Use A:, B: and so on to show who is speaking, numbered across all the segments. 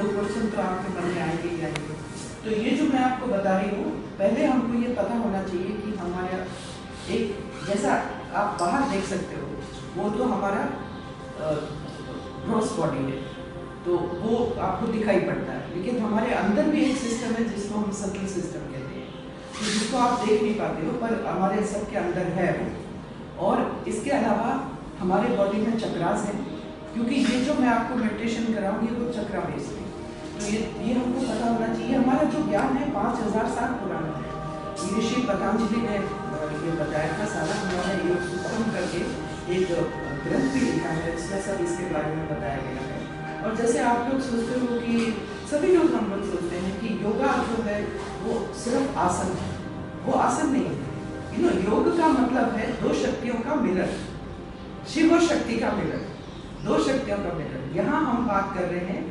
A: Question तो आपके मन में आएंगे ही आएंगे। तो ये जो मैं आपको बता रही हूँ, पहले हमको ये पता होना चाहिए कि हमारा एक, जैसा आप बाहर देख सकते हो, वो तो हमारा ग्रॉस बॉडी है, तो वो आपको दिखाई पड़ता है, लेकिन हमारे अंदर भी एक सिस्टम है जिसको हम सटल सिस्टम कहते हैं, तो जिसको आप देख नहीं पाते हो पर हमारे सबके अंदर है वो। और इसके अलावा हमारे बॉडी में चक्रास हैं, क्योंकि ये जो मैं आपको मेडिटेशन कराऊंगी वो चक्रा बेस्ड है, तो ये हमको पता होना चाहिए। हमारा जो ज्ञान है 5000 साल पुराना है। ऋषि पतंजलि ने ये बताया था, सारा हमारा योग सूत्रम करके एक ग्रंथ भी लिखा है, इसमें सब इसके बारे में बताया गया है। और जैसे आप लोग सोचते हो कि सभी लोग, हम लोग सोचते हैं कि योगा जो है वो सिर्फ आसन है, वो आसन नहीं है। योग का मतलब है दो शक्तियों का मिलन, शिव और शक्ति का मिलन, दो शक्तियों का मिलन। यहाँ हम बात कर रहे हैं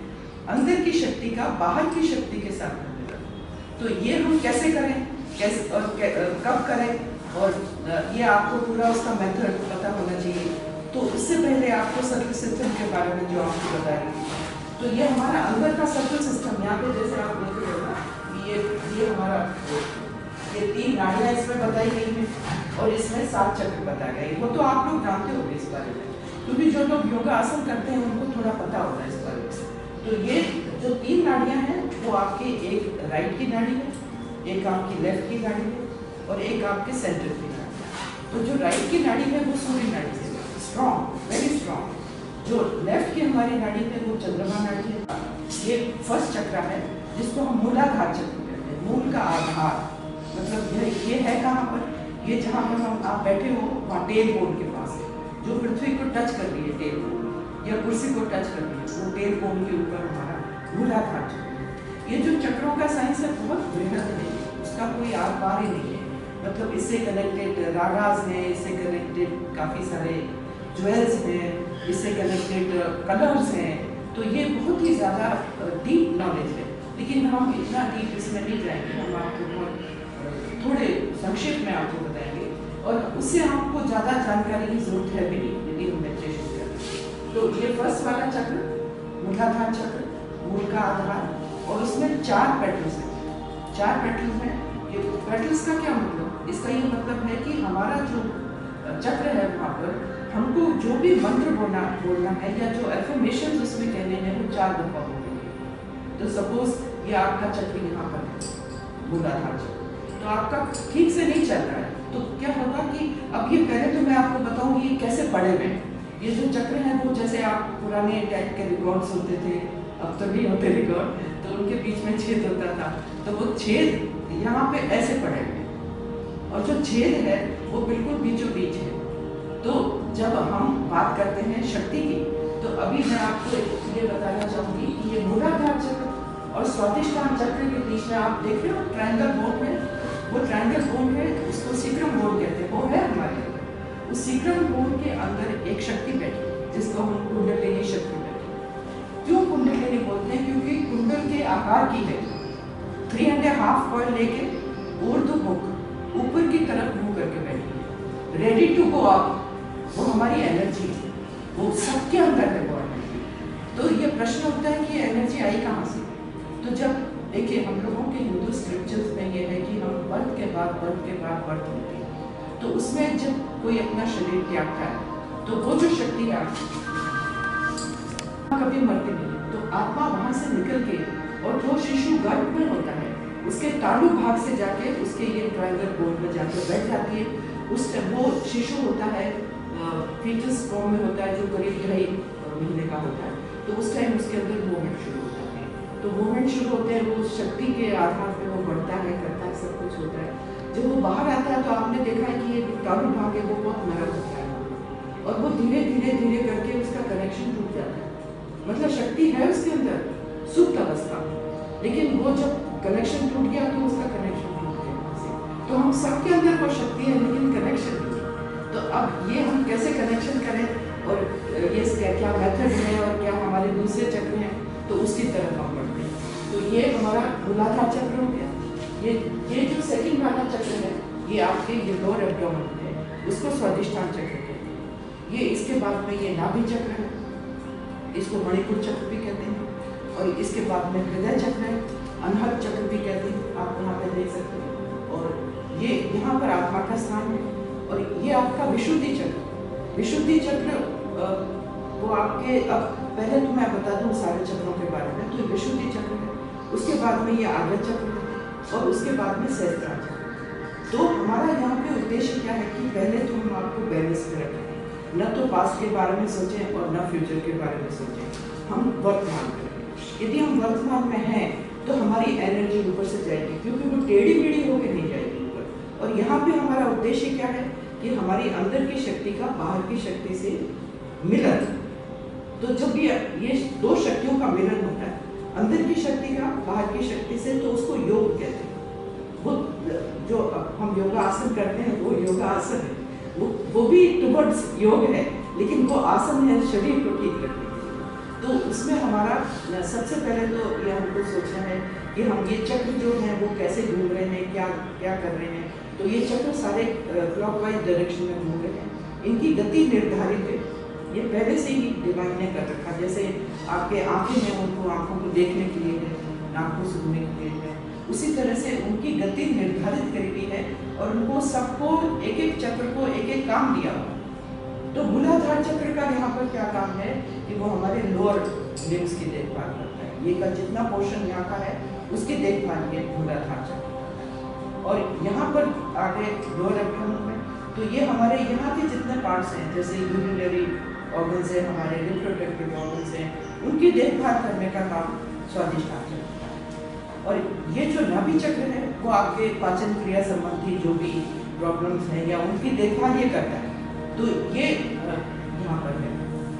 A: अंदर की शक्ति का बाहर की शक्ति के साथ मिलन। तो ये हम कैसे करें, कैसे और कब करें, और ये आपको पूरा उसका मेथड पता होना चाहिए। तो उससे पहले आपको सर्कल सिस्टम के बारे में जो आपको बता रही थी, तो ये हमारा अंदर का सर्कल सिस्टम, यहाँ पे जैसे आप देख रहे हो ना, ये हमारा ये 3 नाड़ियाँ इसमें बताई गई हैं और इसमें 7 चक्र बताए गए। वो तो आप लोग जानते होंगे इस बारे में, क्योंकि जो लोग योगा आसन करते हैं उनको थोड़ा पता होता है इस बारे में। तो ये जो 3 नाड़ियाँ हैं वो आपकी, एक राइट की नाड़ी है, एक आपकी लेफ्ट की नाड़ी है और एक आपके सेंटर की नाड़ी है। तो जो राइट की नाड़ी है वो सूर्य नाड़ी है, स्ट्रॉन्ग, वेरी स्ट्रॉन्ग। जो लेफ्ट की हमारी नाड़ी है वो चंद्रमा नाड़ी है। ये फर्स्ट चक्र है जिसको हम मूलाधार चक्र कहते हैं, मूल का आधार। मतलब ये है कहाँ पर, ये जहाँ पर आप बैठे हो वहाँ टेल बोन के पास है, जो पृथ्वी को टच कर रही है, टेल बोन या कुर्सी को टच कर रही है, वो टेल बोन के ऊपर हमारा मूलाधार चक्र है। ये जो चक्रों का साइंस है बहुत बृहद है, उसका कोई आर पार ही नहीं है। मतलब इससे कनेक्टेड रागास हैं, इससे कनेक्टेड काफ़ी सारे ज्वेल्स हैं, इससे कनेक्टेड कलर्स हैं। तो ये बहुत ही ज़्यादा डीप नॉलेज है, लेकिन हम इतना डीप इसमें नहीं जाएंगे। हम आपको बहुत थोड़े संक्षेप में आपको बताएंगे, और उससे आपको ज़्यादा जानकारी की जरूरत है भी नहीं यदि हम मेडिटेशन करें। तो ये फर्स्ट वाला चक्र, मूलाधार चक्र, मूल का आधार, और उसमें 4 पेटल्स हैं। 4 पेटल्स हैं। ये पेटल्स का क्या मतलब, इसका ये मतलब है कि हमारा जो चक्र है वहाँ पर हमको जो भी मंत्र बोलना है या जो एफर्मेशन उसमें कहने हैं वो 4 दफा बोलेंगे। तो सपोज ये आपका चक्र यहाँ पर है, मूलाधार चक्र, तो आपका ठीक से नहीं चल रहा है, तो क्या होगा कि अब ये पहले तो मैं आपको बताऊंगी ये कैसे पढ़े हुए। ये जो चक्र हैं वो जैसे आप पुराने टाइप के रिकॉर्ड्स होते थे, अब तो नहीं होते रिकॉर्ड, तो उनके बीच में छेद होता था, तो वो छेद यहाँ पे ऐसे पड़े हुए, और जो छेद है वो बिल्कुल बीचों बीच है। तो जब हम बात करते हैं शक्ति की, तो अभी मैं आपको ये बताना चाहूँगी कि ये मूलाधार चक्र और स्वादिष्टान चक्र के बीच में आप देख रहे हो ट्रायंगल बोन है, वो ट्रायंगल बोन है, उसको सीक्रम बोन कहते हैं, वो है हमारे अंदर। उस सीक्रम बोन के अंदर एक शक्ति बैठी जिसको हम कुंडलिनी शक्ति बैठी। क्यों कुंडलिनी बोलते हैं, क्योंकि कुंडल के आकार की है, 3.5 कॉइल लेके ऊर्ध्वमुख ऊपर की तरफ मुंह करके बैठी है, रेडी टू गो अप। वो हमारी एनर्जी है, वो सबके अंदर है वो एनर्जी। तो ये प्रश्न उठता है कि एनर्जी आई कहाँ से। तो जब देखिए हम लोगों के हिंदू स्क्रिप्चर्स में ये है कि हम बर्थ के बाद बर्थ होती है, तो उसमें जब कोई अपना शरीर त्यागता है तो वो जो शक्ति है कभी मरती नहीं, तो आत्मा वहाँ से निकल के, और जो शिशु गर्भ में होता है उसके तालु भाग से जाके उसके ये ट्रायंगल बोन में जाके बैठ जाती है। उस वो शिशु होता है फीटस फॉर्म में होता है, जो करीब 2.5 महीने का होता है, तो उस टाइम उसके अंदर मूवमेंट शुरू होता है। तो मूवमेंट शुरू होते हैं, वो शक्ति के आधार पर वो बढ़ता है, करता है, सब कुछ होता है। जब वो बाहर आता है तो आपने देखा है कि ये तालु भाग है वो बहुत नरम होता है, और वो धीरे धीरे करके उसका कनेक्शन टूट जाता है। मतलब शक्ति है उसके अंदर सुप्त अवस्था, लेकिन वो जब कनेक्शन टूट गया तो उसका कनेक्शन टूट गया। तो हम सबके अंदर वो शक्ति है लेकिन कनेक्शन नहीं है। तो अब ये हम कैसे कनेक्शन करें, और ये क्या मेथड है, और क्या हमारे दूसरे चक्र हैं, तो उसकी तरफ हम बढ़ते हैं। तो ये हमारा मूलाधार चक्र हो गया। ये जो सेकंड वाला चक्र है ये आपके ये लोअर एब्डोमेन है, उसको स्वादिष्टान चक्र कहते हैं। ये इसके बाद में ये नाभि चक्र है, इसको मणिपुर चक्र भी कहते हैं। और इसके बाद में हृदय चक्र है, अनहद चक्र भी कहते हैं, आप यहाँ पे देख सकते हैं। और ये यहाँ पर आत्मा का स्थान है। और ये आपका विशुद्धि चक्र, विशुद्धि चक्र वो आपके, अब पहले तो मैं बता दूँ सारे चक्रों के बारे में। तो विशुद्धि चक्र है, उसके बाद में ये आज्ञा चक्र है, और उसके बाद में सहस्त्रार चक्र। तो हमारा यहाँ पे उद्देश्य क्या है कि पहले तो हम आपको बैलेंस में रखें, न तो पास्ट के बारे में सोचें और न फ्यूचर के बारे में सोचें, हम वर्तमान में रहें। यदि हम वर्तमान में हैं तो हमारी एनर्जी ऊपर से जाएगी, क्योंकि वो टेढ़ी मेढ़ी होकर नहीं जाएगी ऊपर। और यहाँ पे हमारा उद्देश्य क्या है कि हमारी अंदर की शक्ति का बाहर की शक्ति से मिलन। तो जब ये दो शक्तियों का मिलन होता है, अंदर की शक्ति का बाहर की शक्ति से, तो उसको योग कहते हैं। वो जो हम योगा आसन करते हैं वो योगा आसन है, वो भी टुवर्ड्स योग है, लेकिन वो आसन है शरीर को ठीक रखने के लिए। तो उसमें हमारा सबसे पहले तो ये हमको सोचना है कि हम ये चक्र जो हैं वो कैसे घूम रहे हैं, क्या क्या कर रहे हैं। तो ये चक्र सारे क्लॉकवाइज डायरेक्शन में घूम रहे हैं, इनकी गति निर्धारित है, ये पहले से ही डिवाइन ने कर रखा। जैसे आपके आँखें हैं, उनको आँखों को देखने के लिए है, नाक को सूंघने के लिए है, उसी तरह से उनकी गति निर्धारित करी हुई है। और उनको सबको एक एक चक्र को एक एक काम दिया हुआ। तो मूलाधार चक्र का यहाँ पर क्या काम है कि वो हमारे लोअर लिम्स की देखभाल करता है। ये का जितना पोर्शन यहाँ का है उसकी देखभाल ये मूलाधार चक्र। और यहाँ पर आगे लोअर एब्डोमेन में, तो ये हमारे यहाँ के जितने पार्ट्स हैं, जैसे यूरिनरी ऑर्गन्स हैं, हमारे रिप्रोडक्टिव ऑर्गन्स हैं, उनकी देखभाल करने का काम स्वादिष्ठान चक्र। और ये जो नाभि चक्र है वो आपके पाचन क्रिया संबंधी जो भी प्रॉब्लम्स हैं या उनकी देखभाल ये करता है। तो ये यहाँ पर है।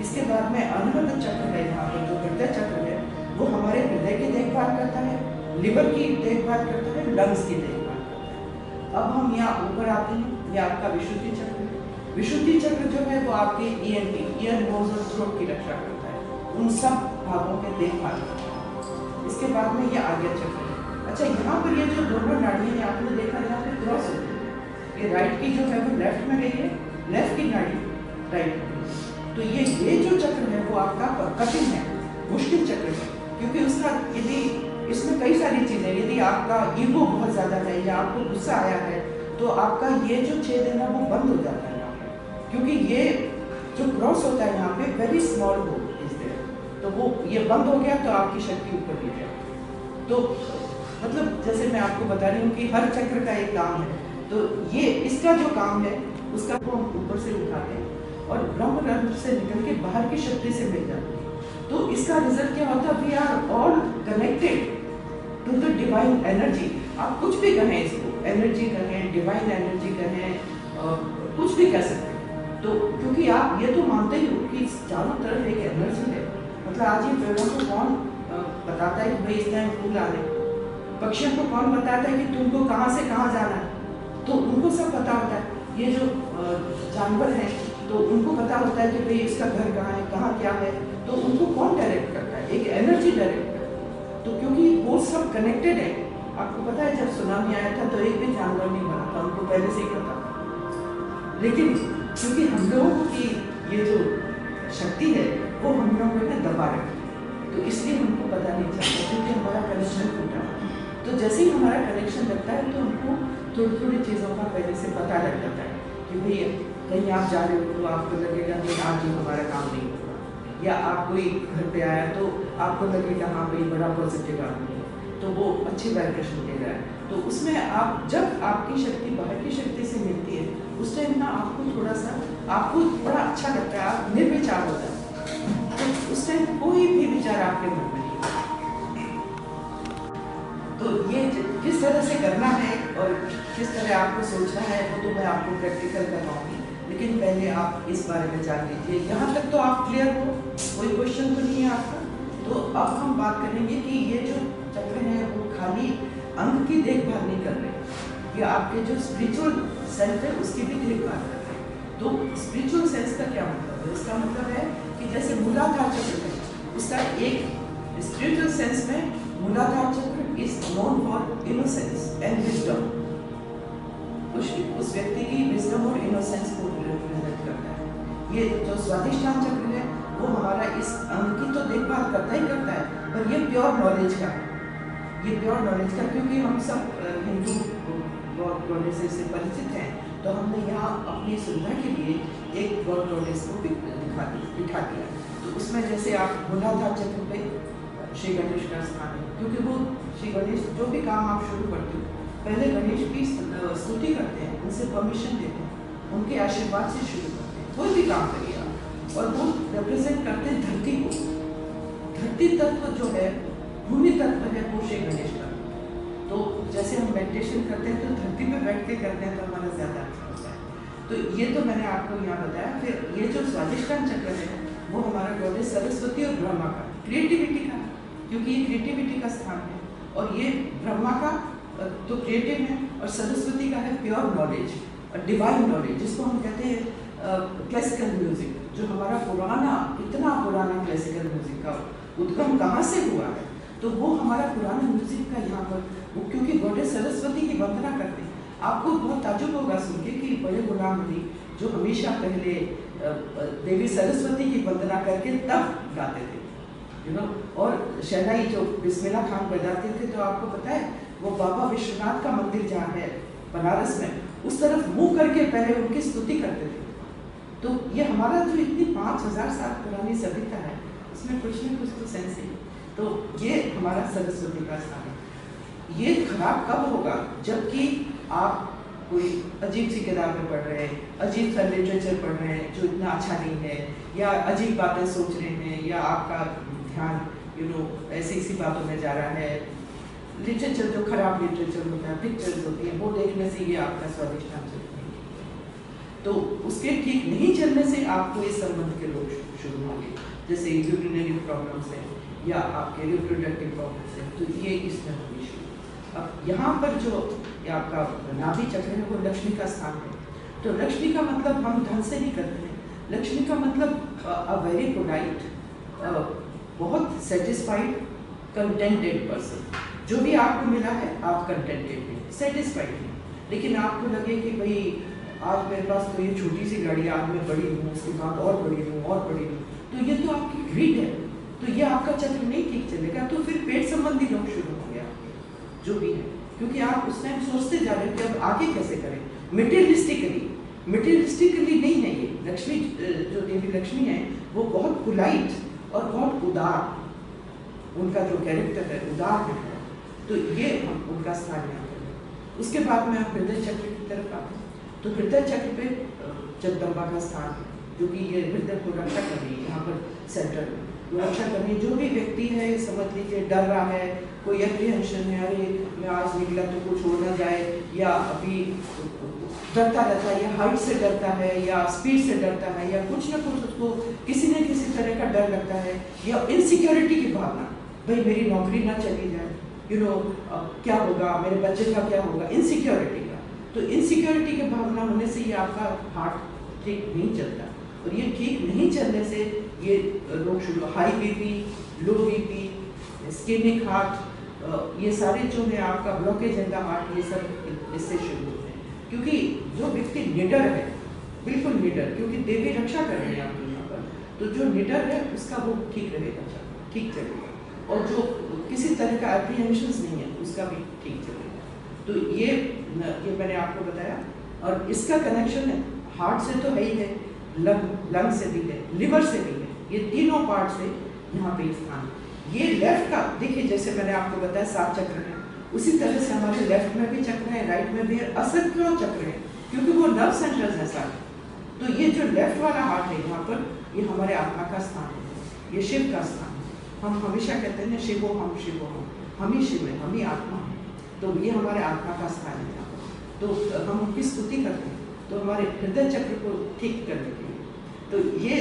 A: इसके बाद में अनहद चक्र है, यहाँ पर जो हृदय चक्र है वो हमारे हृदय की देखभाल करता है, लिवर की देखभाल करता है, लंग्स की देखभाल करता है। अब हम यहाँ ऊपर आते हैं, ये आपका विशुद्धि चक्र है। विशुद्धि चक्र जो है वो आपके ENT, ईयर नोज और थ्रोट की रक्षा करता है, उन सब भागों के देखभाल करता है। इसके बाद में ये आज्ञा चक्र है। अच्छा, यहाँ पर ये जो दोनों नाड़ियाँ हैं आपने देखा यहाँ पे क्रॉस होती है, ये राइट की जो है वो लेफ्ट में गई है, लेफ्ट की नाड़ी राइट में। तो ये जो चक्र है वो आपका कठिन है, मुश्किल चक्र है, क्योंकि उसका यदि इसमें कई सारी चीज़ें, यदि आपका ईगो बहुत ज़्यादा है या आपको गुस्सा आया है तो आपका ये जो छेद है ना वो बंद हो जाता है यहाँ पर, क्योंकि ये जो क्रॉस होता है यहाँ पे वेरी स्मॉल हो तो वो ये बंद हो गया तो आपकी शक्ति ऊपर गिर जाए। तो मतलब जैसे मैं आपको बता रही हूँ कि हर चक्र का एक काम है, तो ये इसका जो काम है उसका को हम ऊपर से उठाते हैं और ब्रह्म रंध्र से निकल के बाहर की शक्ति से मिल जाती है। तो इसका रिजल्ट क्या होता है, we are all connected to the divine energy. आप कुछ भी कहें इसको, एनर्जी कहें, डिवाइन एनर्जी कहें, कुछ भी कह सकते हैं। तो क्योंकि आप ये तो मानते ही हो कि चारों तरफ एक एनर्जी है। मतलब आज ये पेड़ों को कौन बताता है कि भाई इस टाइम फूल आने, पक्षियों को कौन बताता है कि तुमको कहाँ से कहाँ जाना है, तो उनको सब पता होता है। ये जो जानवर हैं तो उनको पता होता है कि भाई इसका घर कहाँ है, कहाँ क्या है, तो उनको कौन डायरेक्ट करता है, एक एनर्जी डायरेक्ट करता है। तो क्योंकि वो सब कनेक्टेड है। आपको पता है जब सुनामी आया था तो एक भी जानवर नहीं बना था, उनको पहले से ही पता था। लेकिन क्योंकि हम लोगों की ये जो शक्ति है वो हम लोगों ने दबा रखी, तो इसलिए हमको पता नहीं चलता, क्योंकि हमारा कनेक्शन टूटा। तो जैसे ही हमारा कनेक्शन लगता है तो हमको थोड़ी थोड़ी चीज़ों का पहले से पता लग जाता है कि भाई कहीं आप जा रहे हो तो आपको लगेगा कि आज ही हमारा काम नहीं होगा, या आप कोई घर पे आया तो आपको लगेगा हाँ भाई बड़ा पॉजिटिव आदमी है, तो वो अच्छी वाइब्रेशन दे रहा है। तो उसमें आप जब आपकी शक्ति बाहर की शक्ति से मिलती है उस टाइम ना आपको थोड़ा सा आपको बड़ा अच्छा लगता है, आप निर्विचार होता है। तो उस टाइम कोई भी विचार आपके मन में नहीं। तो ये किस तरह से करना है और किस तरह आपको सोचना है वो तो मैं आपको प्रैक्टिकल करवाऊंगी, लेकिन पहले आप इस बारे में जान लीजिए। यहाँ तक तो आप क्लियर हो, कोई क्वेश्चन तो नहीं है आपका। तो अब हम बात करेंगे कि ये जो चक्र है वो खाली अंग की देखभाल नहीं कर रहे, ये आपके जो स्पिरिचुअल सेल्फ है उसकी भी देखभाल कर रहे हैं। तो स्पिरिचुअल सेंस का क्या मतलब है? इसका मतलब है कि जैसे मूलाधार चक्र है, उसका एक स्पिरिचुअल सेंस में मूलाधार चक्र is known for innocence and wisdom. उस व्यक्ति की विजडम और इनोसेंस को रिप्रेजेंट करता है। ये जो स्वादिष्ठान चक्र है वो हमारा इस अंग की तो देखभाल करता ही करता है, पर ये प्योर नॉलेज का है, ये प्योर नॉलेज का, क्योंकि हम सब हिंदू गॉड गॉडेसेस से परिचित हैं, तो हमने यहाँ अपनी सुविधा के लिए एक गॉड गॉडेस को बिठा दिया। तो उसमें जैसे आप मूलाधार चक्र पे श्री गणेश का स्थान है, क्योंकि वो श्री गणेश जो भी काम आप शुरू करते हो पहले गणेश की स्तुति करते हैं, उनसे परमिशन लेते हैं, उनके आशीर्वाद से शुरू करते हैं कोई भी काम करिए आप। और वो रिप्रेजेंट करते हैं धरती को, धरती तत्व जो है, भूमि तत्व है, वो श्री गणेश का। तो जैसे हम मेडिटेशन करते हैं तो धरती पे बैठ के करते हैं तो हमारा ज़्यादा अच्छा होता है। तो ये तो मैंने आपको यहाँ बताया। फिर ये जो स्वादिष्टान चक्र है वो हमारा गॉडेस सरस्वती और ब्रह्मा का, क्रिएटिविटी का, क्योंकि ये क्रिएटिविटी का स्थान है, और ये ब्रह्मा का तो क्रिएटिव है, और सरस्वती का है प्योर नॉलेज और डिवाइन नॉलेज, जिसको हम कहते हैं क्लासिकल म्यूजिक, जो हमारा पुराना, इतना पुराना क्लासिकल म्यूजिक का उद्गम कहाँ से हुआ है, तो वो हमारा पुराना म्यूजिक का यहाँ पर वो, क्योंकि गॉडेस सरस्वती की वंदना करते हैं। आपको बहुत ताजुब होगा सुन के कि बड़े गुलाम अली जो हमेशा पहले देवी सरस्वती की वंदना करके तब गाते थे, यू नो, और शहनाई जो बिस्मिल्लाह खान बजाते थे, तो आपको पता है वो बाबा विश्वनाथ का मंदिर जहाँ है बनारस में, उस तरफ मुंह करके पहले उनकी स्तुति करते थे। तो ये हमारा जो इतनी 5000 साल पुरानी सभ्यता है, उसमें कुछ न कुछ तो सेंस है। तो ये हमारा सरस्वती का स्थान है। ये खराब कब होगा? जबकि आप कोई अजीब सी किताबें पढ़ रहे हैं, अजीब सा लिटरेचर पढ़ रहे हैं जो इतना अच्छा नहीं है, या अजीब बातें सोच रहे हैं, या आपका ध्यान यू नो ऐसी सी बातों में जा रहा है। लिटरेचर जो खराब लिटरेचर होता है, पिक्चर्स होती हैं, वो देखने से ये आपका स्वादिष्टान चलता है। तो उसके ठीक नहीं चलने से आपको इस संबंध के रोग शुरू होंगे, जैसे यूरिनरी प्रॉब्लम्स हैं या आपके रिप्रोडक्टिव प्रॉब्लम्स हैं, तो ये इसमें होगी शुरू। अब यहाँ पर जो आपका नाभि चक्र है वो लक्ष्मी का स्थान है। तो लक्ष्मी का मतलब हम धन से नहीं करते हैं, लक्ष्मी का मतलब अ वेरी पोलाइट, बहुत सेटिस्फाइड, कंटेंटेड पर्सन। जो भी आपको मिला है आप कंटेंटेड हैं, सेटिस्फाइड हैं। लेकिन आपको लगे कि भाई आज मेरे पास तो ये छोटी सी गाड़ी, आज मैं बड़ी हूँ, उसके बाद और बड़ी हूँ और बड़ी हूँ, तो ये तो आपकी ग्रीड है, तो ये आपका चक्र नहीं ठीक चलेगा। तो फिर पेट संबंधी रोग शुरू हो गया जो भी है, क्योंकि आप उस टाइम सोचते जा रहे हो कि अब आगे कैसे करें। मटेरियलिस्टिकली नहीं है ये। लक्ष्मी जो देवी लक्ष्मी है वो बहुत पोलाइट और बहुत उदार, उनका जो कैरेक्टर है उदार है, तो ये उनका स्थान यहाँ पर है। उसके बाद में आप हृदय चक्र की तरफ आते हैं, तो हृदय चक्र पे जगदम्बा का स्थान है, जो कि ये हृदय को रक्षा कर रही है। यहाँ पर सेंटर में रक्षा करनी, जो भी व्यक्ति है समझ लीजिए डर रहा है, कोई एप्रीहेंशन है, अरे मैं आज निकला तो कुछ हो ना जाए, या अभी डरता रहता है, या हाइट से डरता है, या स्पीड से डरता है, या कुछ ना कुछ उसको किसी न किसी तरह का डर लगता है, या इनसिक्योरिटी की भावना, भाई मेरी नौकरी ना चली जाए, यू नो क्या होगा, मेरे बच्चे का क्या होगा, इनसिक्योरिटी का। तो इनसिक्योरिटी की भावना होने से ये आपका हार्ट ठीक नहीं चलता, और ये ठीक नहीं चलने से ये रोग शुरू, high BP, low BP, ischemic heart, ये सारे जो है आपका ब्लॉकेज इन द हार्ट, ये सब इससे शुरू होते हैं। क्योंकि जो व्यक्ति निडर है, बिल्कुल निडर, क्योंकि देवी रक्षा कर रहे हैं आपके यहाँ पर, तो जो निडर है उसका वो ठीक रहेगा, ठीक चलेगा, और जो किसी तरह का एप्रीहेंशंस नहीं है उसका भी ठीक चलेगा। तो ये मैंने आपको बताया, और इसका कनेक्शन है हार्ट से तो है ही है, लंग से भी है, लिवर से भी है, ये तीनों पार्ट से यहाँ पे स्थान। ये लेफ्ट का देखिए, जैसे मैंने आपको बताया 7 चक्र है, उसी तरह से हमारे लेफ्ट में भी चक्र है, राइट में भी है, असंख्यों चक्र है, क्योंकि वो नर्व सेंटर्स हैं सारे। तो ये जो लेफ्ट वाला हार्ट है यहाँ पर, ये हमारे आत्मा का स्थान है, ये शिव का स्थान है। हम हमेशा कहते हैं ना शिवो हम ही शिव है, हम ही आत्मा है, तो ये हमारे आत्मा का स्थान है यहाँ पर। तो हम उनकी स्तुति करते हैं, तो हमारे हृदय चक्र को ठीक करने के लिए। तो ये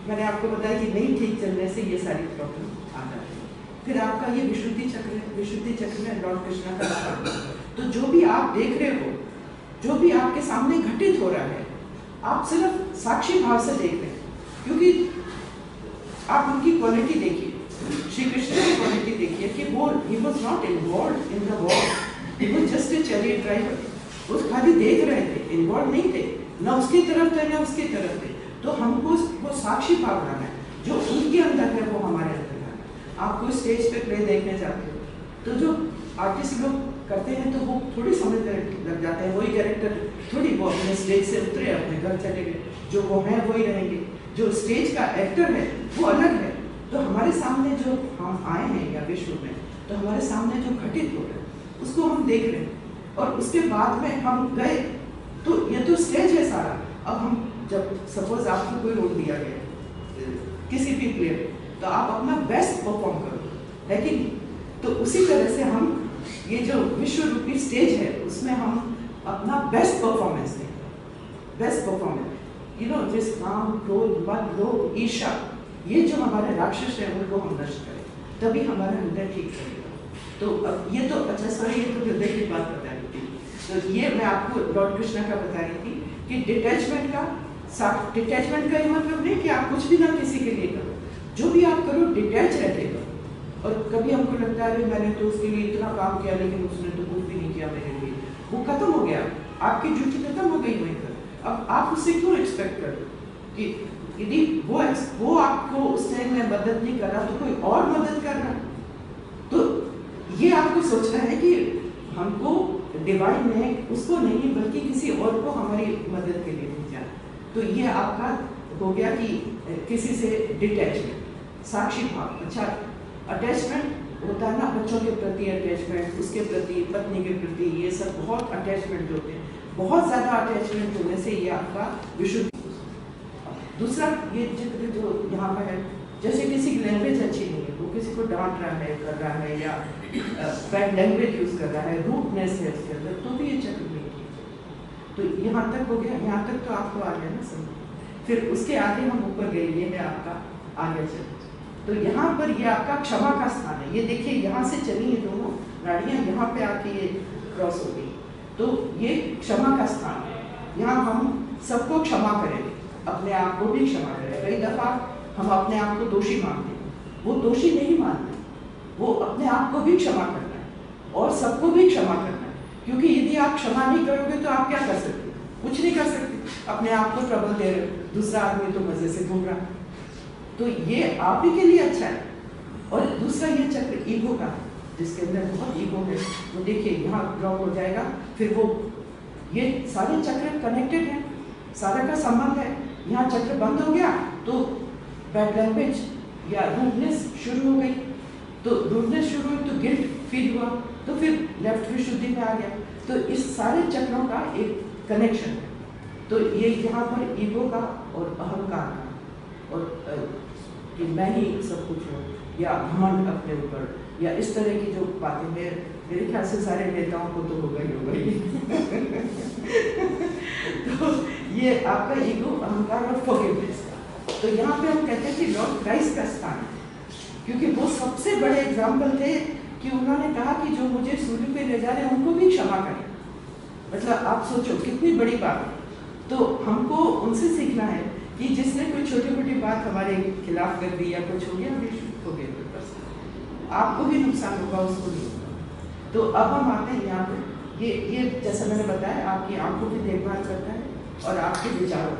A: मैंने आपको बताया कि नहीं ठीक चलने से ये सारी प्रॉब्लम आ जाती है। फिर आपका ये विशुद्धि चक्र है, विशुद्धि चक्र में लॉर्ड कृष्णा का स्थान है। तो जो भी आप देख रहे हो, जो भी आपके सामने घटित हो रहा है, आप सिर्फ साक्षी भाव से देख रहे हैं, क्योंकि आप उनकी क्वालिटी देखिए, श्री कृष्ण की क्वालिटी देखिए कि वो he was not involved in the war, he was just a chariot driver. वो खाली देख रहे थे, इन्वॉल्व नहीं थे, ना उसकी तरफ थे ना उसकी तरफ थे। तो हमको वो साक्षी भाव लाना है, जो उनके अंदर है वो हमारे अंदर है। आप कोई स्टेज पे प्ले देखने जाते हो तो जो आर्टिस्ट लोग करते हैं तो वो थोड़ी समझ लग जाते हैं, वही कैरेक्टर थोड़ी वो अपने स्टेज से उतरे अपने घर चले गए, जो वो हैं वही रहेंगे। जो स्टेज का एक्टर है वो अलग है। तो हमारे सामने जो हम आए हैं या विश्व में, तो हमारे सामने जो घटित हो रहा है उसको हम देख रहे हैं और उसके बाद में हम गए तो ये तो स्टेज है सारा। अब हम जब सपोज आपको कोई रोल दिया गया किसी भी प्ले में, तो आप अपना बेस्ट परफॉर्म करो, है कि नहीं? तो उसी तरह से हम ये जो विश्व रूपी स्टेज है उसमें हम अपना बेस्ट परफॉर्मेंस दें। बेस्ट परफॉर्मेंस, यू नो, जिस काम, क्रोध, मद, लोभ, ईर्ष्या, ये जो हमारे राक्षस हैं उनको हम नष्ट करें, तभी हमारा हृदय ठीक रहेगा। तो अब ये तो अच्छा सॉरी, ये तो हृदय की बात बता रही थी। तो ये मैं आपको लॉर्ड कृष्णा का बता रही थी कि डिटैचमेंट का ये मतलब नहीं कि आप कुछ भी ना किसी के लिए करो, जो भी आप करो डिटैच रहते करो। और कभी हमको लगता है मैंने तो उसके लिए इतना काम किया लेकिन उसने तो कुछ भी नहीं किया मेरे लिए, वो खत्म हो गया, आपकी ड्यूटी खत्म हो गई वहीं पर। अब आप उससे क्यों एक्सपेक्ट करो कि यदि वो आपको उस टाइम में मदद नहीं कर रहा तो कोई और मदद कर रहा। तो ये आपको सोचना है कि हमको डिवाइन ने उसको नहीं बल्कि किसी और को हमारी मदद के लिए भेजा। तो ये आपका हो गया कि किसी से डिटैचमेंट, साक्षी भाव। अच्छा, अटैचमेंट होता है ना, बच्चों के प्रति अटैचमेंट, उसके प्रति, पत्नी के प्रति, ये सब बहुत अटैचमेंट होते हैं। बहुत ज़्यादा अटैचमेंट होने से ये आपका विशुद्ध। दूसरा ये चित्र जो यहाँ पर है, जैसे किसी की लैंग्वेज अच्छी नहीं है, वो किसी को डांट रहा है, कर रहा है, या बैड लैंग्वेज यूज़ कर रहा है, रूडनेस है उसके अंदर, तो भी ये चक्र नहीं ठीक। तो यहाँ तक हो गया, यहाँ तक तो आपको आ गया ना समझ। फिर उसके आगे हम ऊपर गए, ये है आपका आगे चल। तो यहाँ पर ये आपका क्षमा का स्थान है। ये देखिए यहाँ से चली ये दोनों नाड़ियाँ, यहाँ पे आके ये क्रॉस हो गई, तो ये क्षमा का स्थान है। यहाँ हम सबको क्षमा करें, अपने आप को भी क्षमा करें। कई दफ़ा हम अपने आप को दोषी मानते हैं, वो दोषी नहीं मानते, वो अपने आप को भी क्षमा करना है और सबको भी क्षमा करना है। क्योंकि यदि आप क्षमा नहीं करोगे तो आप क्या कर सकते? कुछ नहीं कर सकते। अपने आप को ट्रबल दे रहे, दूसरा आदमी तो मजे से घूम रहा, तो ये आप ही के लिए अच्छा है। और दूसरा ये चक्र ईगो का, जिसके अंदर बहुत ईगो है, वो देखिए यहाँ ड्रॉप हो जाएगा। फिर वो ये सारे चक्र कनेक्टेड हैं, सारा का संबंध है। यहाँ चक्र बंद हो गया तो बैड लैंग्वेज या रूडनेस शुरू हो गई, तो रूडनेस शुरू हुई तो गिल्ट फील हुआ, तो फिर लेफ्ट विशुद्धि में आ गया। तो इस सारे चक्रों का एक कनेक्शन है। तो ये यहाँ पर ईगो का और अहंकार का, और कि मैं ही सब कुछ हूँ, या घमंड अपने ऊपर, या इस तरह की जो बातें मेरे ख्याल से सारे नेताओं को तो हो गई तो ये आपका ईगो, अहंकार और फॉरगिवनेस का। तो यहाँ पे हम कहते हैं कि लॉर्ड क्राइस्ट का स्थान है, क्योंकि वो सबसे बड़े एग्जाम्पल थे कि उन्होंने कहा कि जो मुझे सूली पे ले जा रहे हैं उनको भी क्षमा करें। मतलब आप सोचो कितनी बड़ी बात है। तो हमको उनसे सीखना है कि जिसने कोई छोटी मोटी बात हमारे खिलाफ कर दी या कुछ हो गया, हो गया, आपको भी नुकसान होगा, उसको नहीं होगा। तो अब हम आते हैं यहाँ पे, ये जैसा मैंने बताया आपकी आंखों की देखभाल करता है और आपके विचारों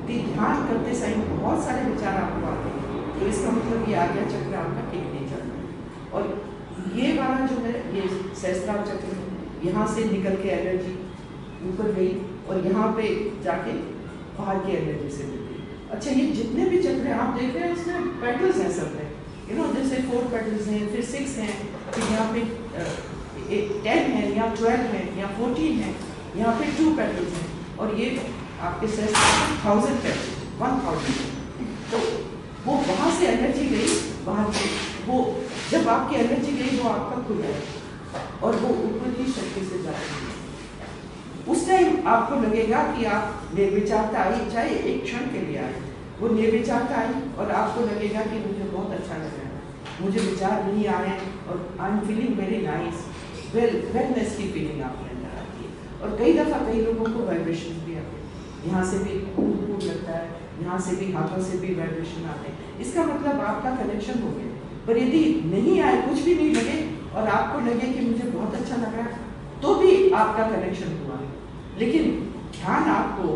A: की ध्यान करते समय बहुत सारे विचार आपको आते हैं, तो इसका मतलब ये आ गया चक्र आपका ठीक नहीं चल रहा है। और ये वाला जो है ये सहस्त्रार चक्र, यहाँ से निकल के एनर्जी ऊपर गई और यहाँ पे जाके बाहर की एनर्जी से मिलती। अच्छा, ये जितने भी चक्र आप देख रहे हैं उसमें पेटल्स हैं सब में, यू नो, जैसे 4 पेटल्स हैं, फिर 6 हैं, फिर यहाँ पे 10 है, या 12 है, या 14 है, यहाँ पे 2 पेटल्स हैं, और ये आपके सेट 1000 पेटल्स, 1000। तो वो वहाँ से एनर्जी गई बाहर से, वो जब आपकी एनर्जी गई वो आपका खुल गया और वो ऊपर की शक्ति से जाती है। उस टाइम आपको लगेगा कि आप निर्विचारता आई, चाहे एक क्षण के लिए आए, वो निर्विचारता आई और आपको लगेगा कि मुझे बहुत अच्छा लग रहा है, मुझे विचार नहीं आ रहे हैं और I am feeling very nice, wellness की फीलिंग आपके अंदर आती है। और कई दफ़ा कई लोगों को वाइब्रेशन भी आते हैं, यहाँ से भी खूब लगता है, यहाँ से भी, हाथों से भी वाइब्रेशन आते हैं। इसका मतलब आपका कनेक्शन हो गया। पर यदि नहीं आए, कुछ भी नहीं लगे और आपको लगे कि मुझे बहुत अच्छा लग रहा है, तो भी आपका कनेक्शन हुआ है। लेकिन ध्यान आपको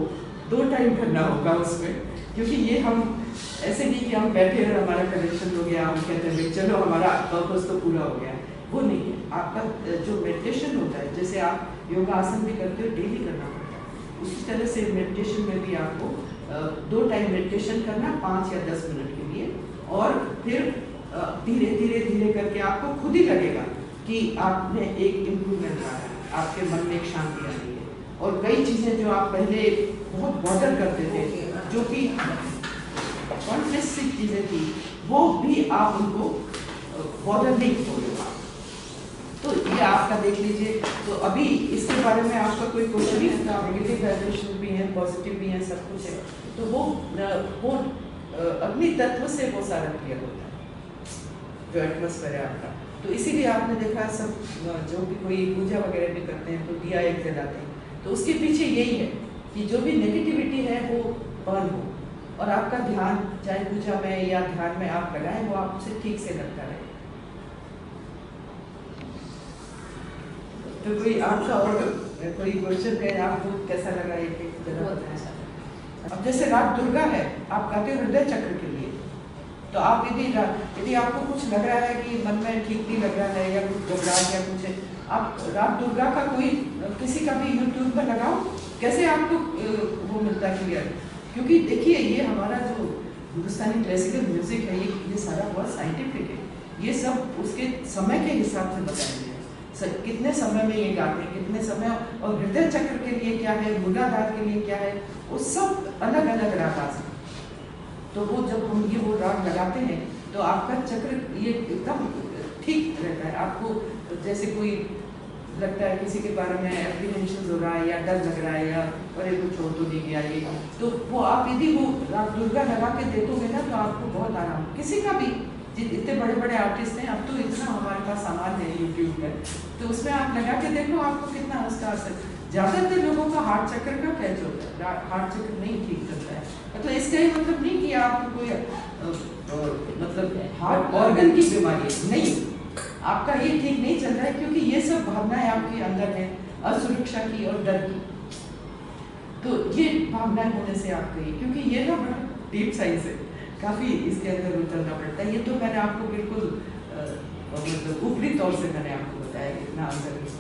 A: 2 टाइम करना होगा उसमें, क्योंकि ये हम ऐसे नहीं कि हम बैठे और हमारा कनेक्शन हो गया, हम कहते हैं चलो हमारा पर्पस तो पूरा हो गया, वो नहीं है। आपका जो मेडिटेशन होता है, जैसे आप योगा आसन भी करते हो, डेली करना पड़ता है, उसी तरह से मेडिटेशन में भी आपको 2 टाइम मेडिटेशन करना 5 या 10 मिनट के लिए, और फिर धीरे धीरे धीरे करके आपको खुद ही लगेगा कि आपने एक इम्प्रूवमेंट आ रहा है, आपके मन में एक शांति आ रही है, और कई चीज़ें जो आप पहले बहुत बॉर्डर करते थे, जो कि कॉन्फ्लिक्ट चीज़ें थी, वो भी आप उनको बॉर्डर नहीं खोलेगा। तो ये आपका देख लीजिए। तो अभी इसके बारे में आपका कोई क्वेश्चन नहीं था, नेगेटिव वाइब्रेशन भी है, पॉजिटिव भी है, सब कुछ है। तो वो अग्नि तत्व से वो सारा क्लियर होता है, जो एटमॉस्फेयर है आपका। तो इसीलिए आपने देखा सब जो भी कोई पूजा वगैरह भी करते हैं तो दिया एक जलाते हैं, तो उसके पीछे यही है कि जो भी नेगेटिविटी है वो बर्न हो, और आपका ध्यान चाहे पूजा में या ध्यान में आप लगाएं, वो आपसे ठीक से लगता रहे। तो कोई आपका और कोई क्वेश्चन है, आपको कैसा लगा ये जरा बताएं। अब जैसे राग दुर्गा है, आप गाते हो हृदय चक्र के लिए, तो आप यदि आपको कुछ लग रहा है कि मन में ठीक नहीं लग रहा है या कुछ घबराहट या कुछ है, आप राग दुर्गा का कोई किसी का भी यूट्यूब पर लगाओ, कैसे आपको वो मिलता है क्लियर। क्योंकि देखिए ये हमारा जो हिंदुस्तानी क्लासिकल म्यूजिक है, ये सारा बहुत साइंटिफिक है, ये सब उसके समय के हिसाब से बताएंगे, कितने समय में ये गाते हैं, कितने समय, और हृदय चक्र के लिए क्या है, मूलाधार के लिए क्या है, वो सब अलग अलग राग हैं। तो वो जब हम ये वो राग लगाते हैं तो आपका चक्र ये एकदम ठीक रहता है। आपको जैसे कोई लगता है किसी के बारे में एप्रीहेंशन हो रहा है या डर लग रहा है या अरे कुछ हो तो नहीं गया ये, तो वो आप यदि वो राग दुर्गा लगा के देखोगे ना, तो आपको बहुत आराम। किसी का भी, इतने बड़े बड़े आर्टिस्ट हैं, अब तो इतना हमारे पास सामान है यूट्यूब पर, तो उसमें आप लगा के देखो, आपको कितना उसका असर। ज़्यादातर लोगों का हार्ट चक्र का कैच होता है, हार्ट चक्र नहीं ठीक करता है, मतलब इसका ही मतलब नहीं कि आपको कोई मतलब हार्ट ऑर्गन की बीमारी है, नहीं, आपका ये ठीक नहीं चल रहा है, क्योंकि ये सब भावनाएं आपके अंदर हैं, असुरक्षा की और डर की। तो ये भावनाएं होने से आपको ये, क्योंकि ये ना बड़ा डीप साइंस है, काफ़ी इसके अंदर उतरना पड़ता है। ये तो मैंने आपको बिल्कुल मतलब ऊपरी तौर से मैंने आपको बताया, इतना अंदर नहीं।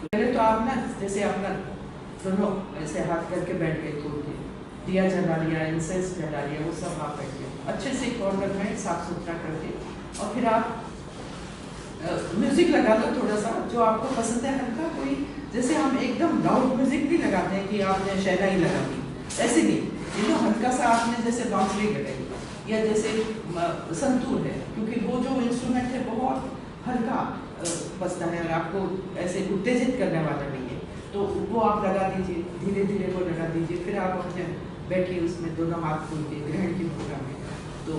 A: पहले तो आप ना जैसे अपना दोनों ऐसे हाथ करके बैठ गए, खोल के दिया जला लिया, इंसेंस जला लिया, वो सब आप बैठ गए अच्छे से कॉर्नर में साफ सुथरा करके, और फिर आप म्यूजिक लगा लो थोड़ा सा जो आपको पसंद है, हल्का कोई, जैसे हम एकदम लाउड म्यूजिक नहीं लगाते हैं कि आपने शहनाई लगा दी, ऐसे नहीं, ये तो हल्का सा आपने जैसे बांसुरी लगाई या जैसे संतूर है, क्योंकि वो जो इंस्ट्रूमेंट है बहुत हल्का बजता है और आपको ऐसे उत्तेजित करने वाला नहीं है, तो वो आप लगा दीजिए, धीरे धीरे वो लगा दीजिए, फिर आप अपने बैठिए उसमें दोनों हाथ खोल के ग्रहण की मुद्रा में। तो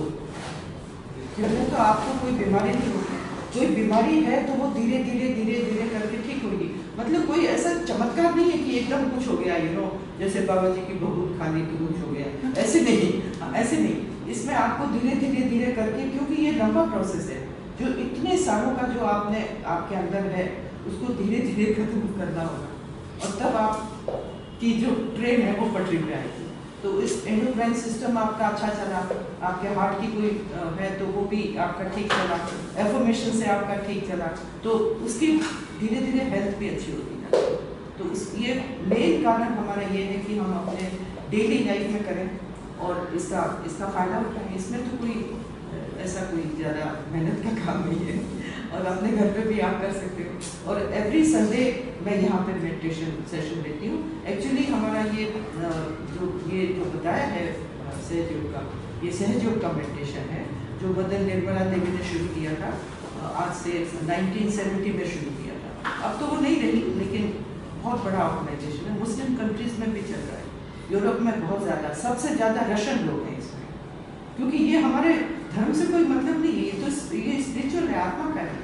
A: आपको कोई बीमारी नहीं होगी, कोई बीमारी है तो वो धीरे धीरे धीरे धीरे करके ठीक होगी। मतलब कोई ऐसा चमत्कार नहीं है कि एकदम कुछ हो गया, जैसे बाबा जी की बहुत खा ली तो कुछ हो गया, ऐसे नहीं, ऐसे नहीं। इसमें आपको धीरे धीरे धीरे करके, क्योंकि ये लंबा प्रोसेस है, जो इतने सालों का जो आपने आपके अंदर है उसको धीरे धीरे खत्म करना होगा, और तब आप की जो ट्रेन है वो पटरी पे आएगी। तो इस एंडोक्राइन सिस्टम आपका अच्छा चला, आपके हार्ट की कोई है तो वो भी आपका ठीक चला, एफर्मेशन से आपका ठीक चला, तो उसकी धीरे धीरे हेल्थ भी अच्छी होती है। तो ये मेन कारण हमारा ये है कि हम अपने डेली लाइफ में करें और इसका फ़ायदा उठाएं। इसमें तो कोई ऐसा कोई ज़्यादा मेहनत का काम नहीं है, और अपने घर पे भी आप कर सकते हो। और एवरी संडे मैं यहाँ पे मेडिटेशन सेशन देती हूँ। एक्चुअली हमारा ये जो बताया है सहयोग का, ये सहयोग का मेडिटेशन है जो मदर निर्मला देवी ने शुरू किया था, आज से 1970 में शुरू किया था। अब तो वो नहीं रही, लेकिन बहुत बड़ा ऑर्गेनाइजेशन है, मुस्लिम कंट्रीज में भी चल रहा है, यूरोप में बहुत ज़्यादा, सबसे ज़्यादा रशियन लोग हैं इसमें, क्योंकि ये हमारे धर्म से कोई मतलब नहीं है, ये स्पिरिचुअल है, आत्मा का है।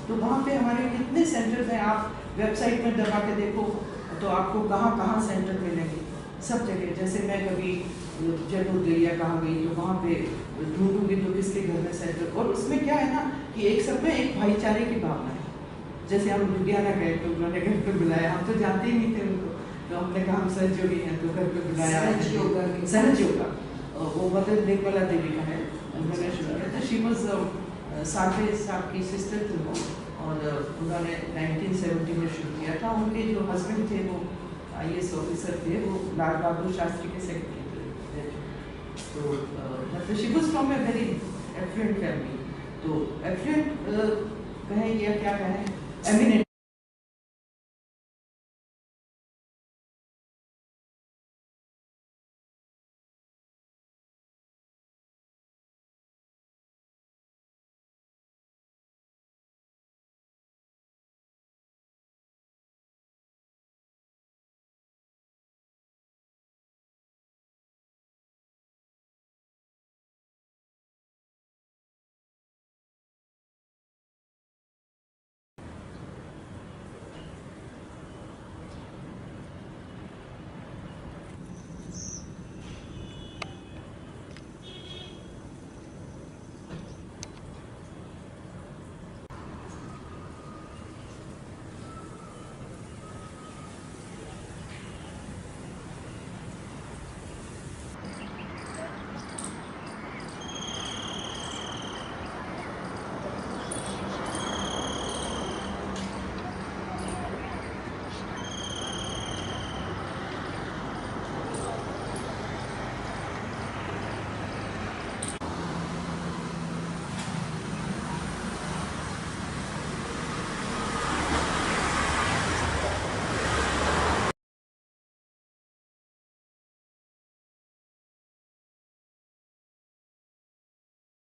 A: तो वहाँ पे हमारे कितने सेंटर्स हैं, आप वेबसाइट में दबा के देखो तो आपको कहाँ कहाँ सेंटर मिलेंगे, सब जगह। जैसे मैं कभी जयपुर गई या कहाँ गई तो वहाँ पे ढूंढूंगी तो किसके घर में सेंटर, और उसमें क्या है ना कि एक सब में एक भाईचारे की भावना है। जैसे हम लुधियाना गए तो उन्होंने घर पर बुलाया, हम तो जानते ही नहीं थे उनको, तो हमने कहा हम सहज योगी हैं, तो घर पे बुलाया
B: सहज योगा के।
A: सहज योगा। वो मदर निर्मला देवी का है, उन्होंने शुरू किया था। शी वॉज 60 की सिस्टर थी वो, और उन्होंने 1970 में शुरू किया था। उनके जो हस्बैंड थे वो IAS ऑफिसर थे, वो लाल बहादुर शास्त्री के सेक्रेटरी थे। तो मतलब she was from a very effluent family. तो एफ्लुएंट कहें या क्या कहें, एमिनेंट।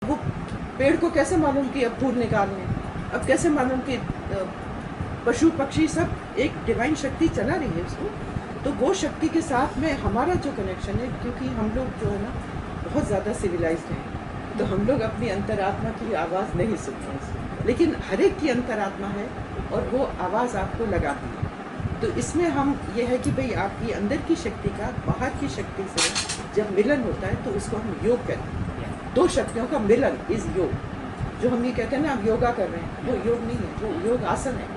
A: वो पेड़ को कैसे मालूम कि अब फूल निकालने, अब कैसे मालूम कि पशु पक्षी सब एक डिवाइन शक्ति चला रही है उसको। तो वो शक्ति के साथ में हमारा जो कनेक्शन है, क्योंकि हम लोग जो है ना बहुत ज़्यादा सिविलाइज्ड हैं, तो हम लोग अपनी अंतरात्मा की आवाज़ नहीं सुनते, लेकिन हर एक की अंतरात्मा है और वो आवाज़ आपको लगाती है। तो इसमें हम ये है कि भाई आपकी अंदर की शक्ति का बाहर की शक्ति से जब मिलन होता है तो उसको हम योग कहते हैं। दो शक्तियों का मिलन इज योग। जो हम ये कहते हैं ना आप योगा कर रहे हैं, वो योग नहीं है, वो योग आसन है,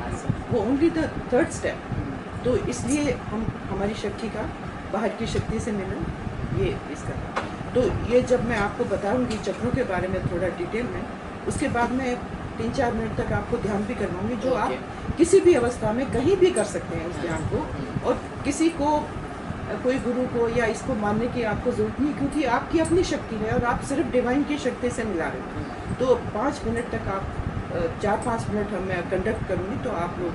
A: वो ओनली द थर्ड स्टेप। तो इसलिए हम हमारी शक्ति का बाहर की शक्ति से मिलन, ये इसका। तो ये जब मैं आपको बताऊंगी चक्रों के बारे में थोड़ा डिटेल में, उसके बाद मैं 3-4 मिनट तक आपको ध्यान भी करवाऊंगी, जो आप किसी भी अवस्था में कहीं भी कर सकते हैं उस ध्यान को। और किसी को, कोई गुरु को या इसको मानने की आपको जरूरत नहीं, क्योंकि आपकी अपनी शक्ति है और आप सिर्फ डिवाइन की शक्ति से मिला रहे हो। तो 5 मिनट तक आप 4-5 मिनट मैं कंडक्ट करूँगी, तो आप लोग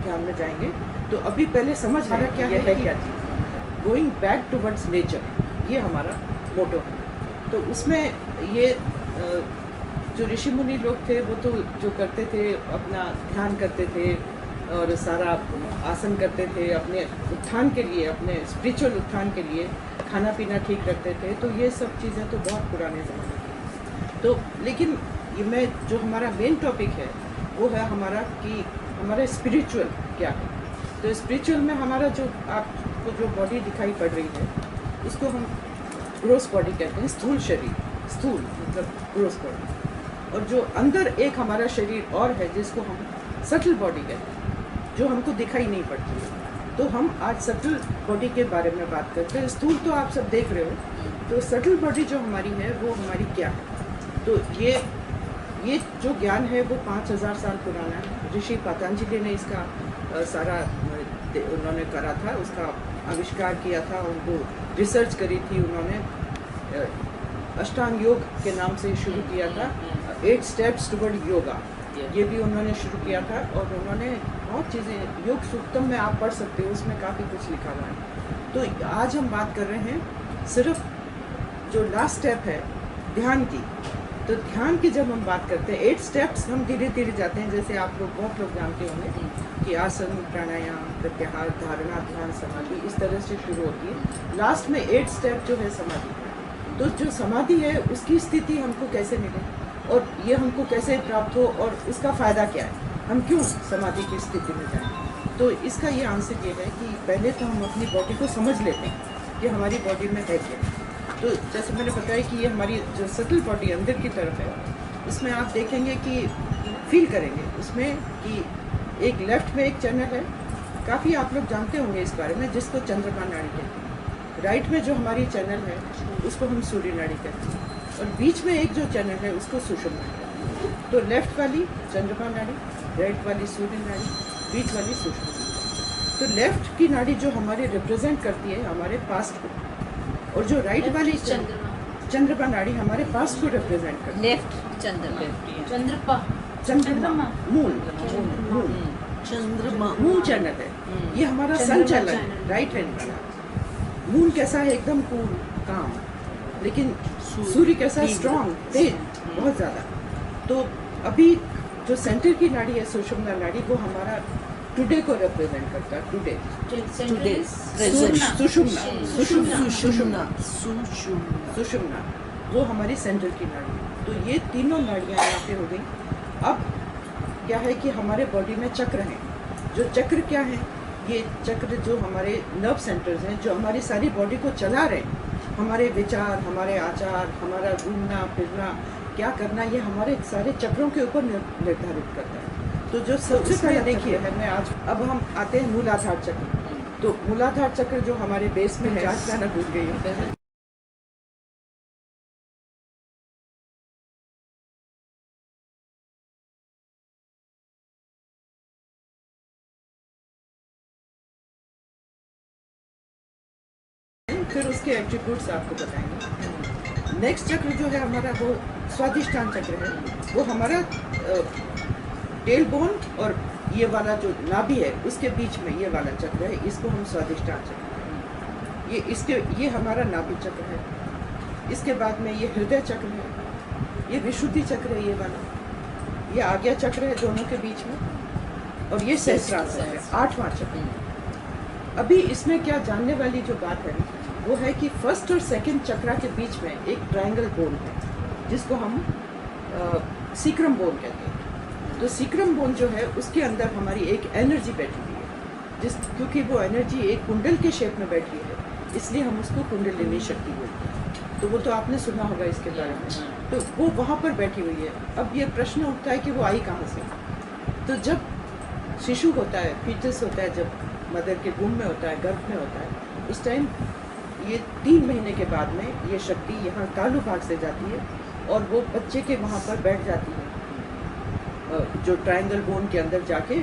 A: ध्यान में जाएंगे। तो अभी पहले समझ आ रहा क्या है, क्या चीज़ गोइंग बैक टूवर्ड्स नेचर, ये हमारा मोटो है। तो उसमें ये जो ऋषि मुनि लोग थे वो तो जो करते थे अपना ध्यान करते थे और सारा आसन करते थे अपने उत्थान के लिए, अपने स्पिरिचुअल उत्थान के लिए, खाना पीना ठीक रखते थे। तो ये सब चीज़ें तो बहुत पुराने ज़माने की। तो लेकिन ये मैं जो हमारा मेन टॉपिक है वो है हमारा कि हमारा स्पिरिचुअल क्या है। तो स्पिरिचुअल में हमारा जो आपको जो बॉडी दिखाई पड़ रही है उसको हम ग्रोस बॉडी कहते हैं, स्थूल शरीर, स्थूल मतलब ग्रोस बॉडी। और जो अंदर एक हमारा शरीर और है जिसको हम सटल बॉडी कहते हैं, जो हमको दिखाई नहीं पड़ती है। तो हम आज सटल बॉडी के बारे में बात करते हैं। स्थूल तो आप सब देख रहे हो, तो सटल बॉडी जो हमारी है वो हमारी क्या है। तो ये जो ज्ञान है वो 5000 साल पुराना है। ऋषि पतंजलि ने इसका सारा उन्होंने करा था, उसका आविष्कार किया था, उनको रिसर्च करी थी उन्होंने। अष्टांग योग के नाम से शुरू किया था, 8 स्टेप्स टुवर्ड योगा, ये भी उन्होंने शुरू किया था। और उन्होंने बहुत चीज़ें, योग सूक्तम में आप पढ़ सकते हो, उसमें काफ़ी कुछ लिखा हुआ है। तो आज हम बात कर रहे हैं सिर्फ जो लास्ट स्टेप है ध्यान की। तो ध्यान की जब हम बात करते हैं 8 स्टेप्स हम धीरे धीरे जाते हैं, जैसे आप लोग बहुत लोग जानते होंगे कि आसन, प्राणायाम, प्रत्याहार, धारणा, ध्यान, समाधि, इस तरह से शुरू होती है। लास्ट में 8 स्टेप जो है समाधि। तो जो समाधि है उसकी स्थिति हमको कैसे मिले और ये हमको कैसे प्राप्त हो और उसका फ़ायदा क्या है, हम क्यों समाधि की स्थिति में जाएं। तो इसका ये आंसर ये है कि पहले तो हम अपनी बॉडी को समझ लेते हैं कि हमारी बॉडी में है क्या। तो जैसे मैंने बताया कि ये हमारी जो सटल बॉडी अंदर की तरफ है, इसमें आप देखेंगे कि फील करेंगे उसमें कि एक लेफ्ट में एक चैनल है, काफ़ी आप लोग जानते होंगे इस बारे में, जिसको चंद्रमा नाड़ी कहते हैं। राइट में जो हमारी चैनल है उसको हम सूर्य नाड़ी कहते हैं, और बीच में एक जो चैनल है उसको सुषुम्ना कहते हैं। तो लेफ्ट वाली चंद्रमा नाड़ी, राइट वाली सूर्य नाड़ी, बीच वाली सुषुम्ना। तो लेफ्ट की नाड़ी जो हमारे रिप्रेजेंट करती है हमारे पास्ट को, और जो राइट वाली चंद्रमा नाड़ी हमारे पास्ट को रिप्रेजेंट करती है।
B: लेफ्ट
A: चंद्रमा मून चैनल है, ये हमारा सन चैनल है, राइट हैंड वाला। मून कैसा है? एकदम कूल काम, लेकिन सूर्य कैसा है? स्ट्रॉन्ग, तेज, बहुत ज़्यादा। तो अभी जो सेंटर की नाड़ी है सुषुम्ना नाड़ी, वो हमारा टुडे को रिप्रेजेंट करता है। सुषुम्ना वो हमारी सेंटर की नाड़ी है। तो ये तीनों नाड़ियाँ यहाँ पे हो गई। अब क्या है कि हमारे बॉडी में चक्र हैं। जो चक्र क्या है? ये चक्र जो हमारे नर्व सेंटर्स हैं, जो हमारी सारी बॉडी को चला रहे हैं, हमारे विचार, हमारे आचार, हमारा घूमना फिरना, क्या करना, ये हमारे सारे चक्रों के ऊपर निर्धारित करता है। तो जो सबसे पहले देखिए है, मैं आज अब हम आते हैं मूलाधार चक्र। तो मूलाधार चक्र जो हमारे बेस में है, आज मैं भूल गई हूँ। फिर उसके एट्रीब्यूट्स आपको बताएंगे। नेक्स्ट चक्र जो है हमारा, वो स्वादिष्टान चक्र है। वो हमारा टेल बोन और ये वाला जो नाभि है उसके बीच में ये वाला चक्र है, इसको हम स्वादिष्टान चक्र। ये हमारा नाभि चक्र है। इसके बाद में ये हृदय चक्र है, ये विशुद्धि चक्र है, ये वाला, ये आज्ञा चक्र है दोनों के बीच में, और ये सहस्रार है, 8वां चक्र। अभी इसमें क्या जानने वाली जो बात है वो है कि फर्स्ट और सेकंड चक्रा के बीच में एक ट्रायंगल बोन है, जिसको हम सीक्रम बोन कहते हैं। तो सीक्रम बोन जो है उसके अंदर हमारी एक एनर्जी बैठी हुई है, क्योंकि वो एनर्जी एक कुंडल के शेप में बैठी है, इसलिए हम उसको कुंडलिनी शक्ति बोलते हैं। तो वो तो आपने सुना होगा इसके बारे में। तो वो वहाँ पर बैठी हुई है। अब ये प्रश्न उठता है कि वो आई कहाँ से? तो जब शिशु होता है, फीटस होता है, जब मदर के वूम्ब में होता है, गर्भ में होता है, उस टाइम ये 3 महीने के बाद में ये शक्ति यहाँ तालु भाग से जाती है और वो बच्चे के वहाँ पर बैठ जाती है, जो ट्रायंगल बोन के अंदर जाके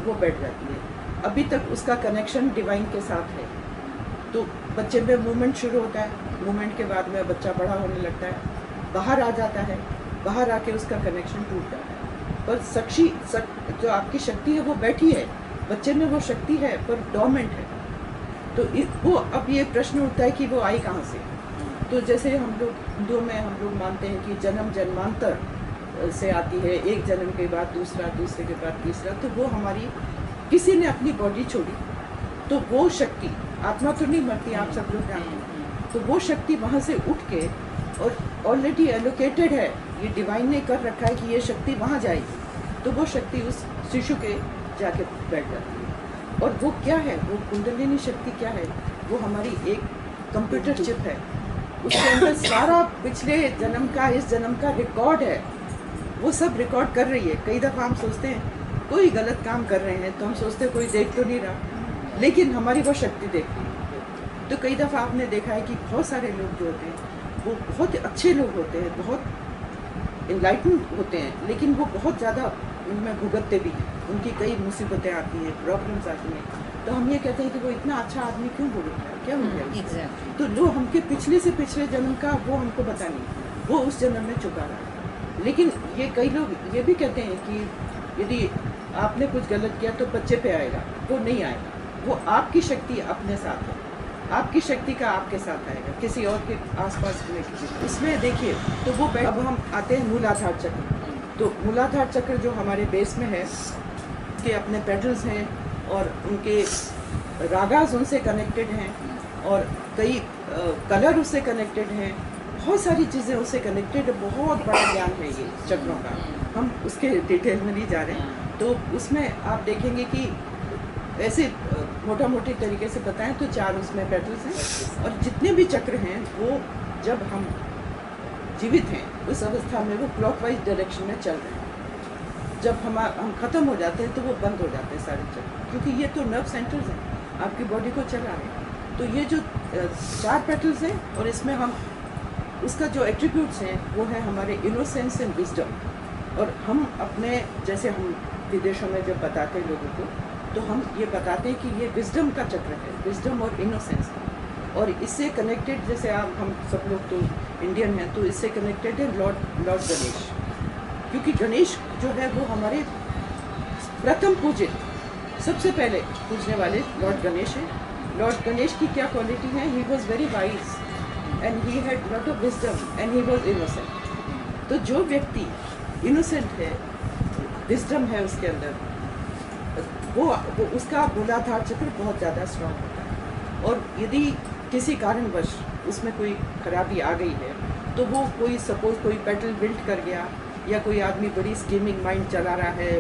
A: वो बैठ जाती है। अभी तक उसका कनेक्शन डिवाइन के साथ है। तो बच्चे में मूवमेंट शुरू होता है, मूवमेंट के बाद में बच्चा बड़ा होने लगता है, बाहर आ जाता है, बाहर आके उसका कनेक्शन टूट जाता है। पर जो आपकी शक्ति है वो बैठी है, बच्चे में वो शक्ति है पर डोमेंट है। तो वो अब ये प्रश्न उठता है कि वो आई कहाँ से? तो जैसे हम लोग हिंदुओं में हम लोग मानते हैं कि जन्म जन्मांतर से आती है, एक जन्म के बाद दूसरा, दूसरे के बाद तीसरा। तो वो हमारी किसी ने अपनी बॉडी छोड़ी, तो वो शक्ति, आत्मा तो नहीं मरती, आप सब लोग जानते हैं, तो वो शक्ति वहाँ से उठ के, और ऑलरेडी एलोकेटेड है, ये डिवाइन ने कर रखा है कि ये शक्ति वहाँ जाएगी, तो वो शक्ति उस शिशु के जाके बैठ जाती है। और वो क्या है? वो कुंडलिनी शक्ति क्या है? वो हमारी एक कंप्यूटर चिप है, उसके अंदर सारा पिछले जन्म का, इस जन्म का रिकॉर्ड है, वो सब रिकॉर्ड कर रही है। कई दफ़ा हम सोचते हैं कोई गलत काम कर रहे हैं तो हम सोचते हैं कोई देख तो नहीं रहा, लेकिन हमारी वो शक्ति देखती है। तो कई दफ़ा आपने देखा है कि बहुत सारे लोग जो होते हैं वो बहुत अच्छे लोग होते हैं, बहुत इनलाइटन होते हैं, लेकिन वो बहुत ज़्यादा उनमें भुगतते भी हैं, उनकी कई मुसीबतें आती हैं, प्रॉब्लम्स आती हैं। तो हम ये कहते हैं कि वो इतना अच्छा आदमी क्यों भुगत रहा है, क्या हो गया?
B: Exactly.
A: तो जो हमके पिछले से पिछले जन्म का वो हमको पता नहीं, वो उस जन्म में चुका रहा है। लेकिन ये कई लोग ये भी कहते हैं कि यदि आपने कुछ गलत किया तो बच्चे पे आएगा, वो नहीं आएगा, वो आपकी शक्ति अपने साथ है, आपकी शक्ति का आपके साथ आएगा, किसी और के आसपास में किसी। इसमें देखिए, तो वो अब हम आते हैं मूलाधार चक्र। तो मूलाधार चक्र जो हमारे बेस में है, के अपने पेटल्स हैं और उनके रागास उनसे कनेक्टेड हैं, और कई कलर उससे कनेक्टेड हैं, बहुत सारी चीज़ें उससे कनेक्टेड है। बहुत बड़ा ज्ञान है ये चक्रों का, हम उसके डिटेल में नहीं जा रहे हैं। तो उसमें आप देखेंगे कि ऐसे मोटा मोटी तरीके से बताएं तो 4 उसमें पेटल्स हैं, और जितने भी चक्र हैं वो जब हम जीवित हैं उस अवस्था में वो क्लॉकवाइज डायरेक्शन में चल रहे हैं। जब हम ख़त्म हो जाते हैं तो वो बंद हो जाते हैं सारे चक्र, क्योंकि ये तो नर्व सेंटर्स हैं, आपकी बॉडी को चला रहे हैं। तो ये जो 4 पेटल्स हैं, और इसमें हम उसका जो एट्रीब्यूट्स हैं वो है हमारे इनोसेंस एंड विजडम। और हम अपने, जैसे हम विदेशों में जब बताते हैं लोगों को, तो हम ये बताते हैं कि ये विजडम का चक्र है, विजडम और इनोसेंस का। और इससे कनेक्टेड, जैसे हम सब लोग तो इंडियन हैं, तो इससे कनेक्टेड है लॉर्ड गणेश, क्योंकि गणेश जो है वो हमारे प्रथम पूजित, सबसे पहले पूजने वाले लॉर्ड गणेश है। लॉर्ड गणेश की क्या क्वालिटी है? He was very wise and he had lot of wisdom and he was innocent. तो जो व्यक्ति इनोसेंट है, विजडम है उसके अंदर, वो उसका मूलाधार चक्र बहुत ज़्यादा स्ट्रांग होता है। और यदि किसी कारणवश उसमें कोई खराबी आ गई है, तो वो कोई सपोज कोई पेटल विल्ट कर गया, या कोई आदमी बड़ी स्कीमिंग माइंड चला रहा है,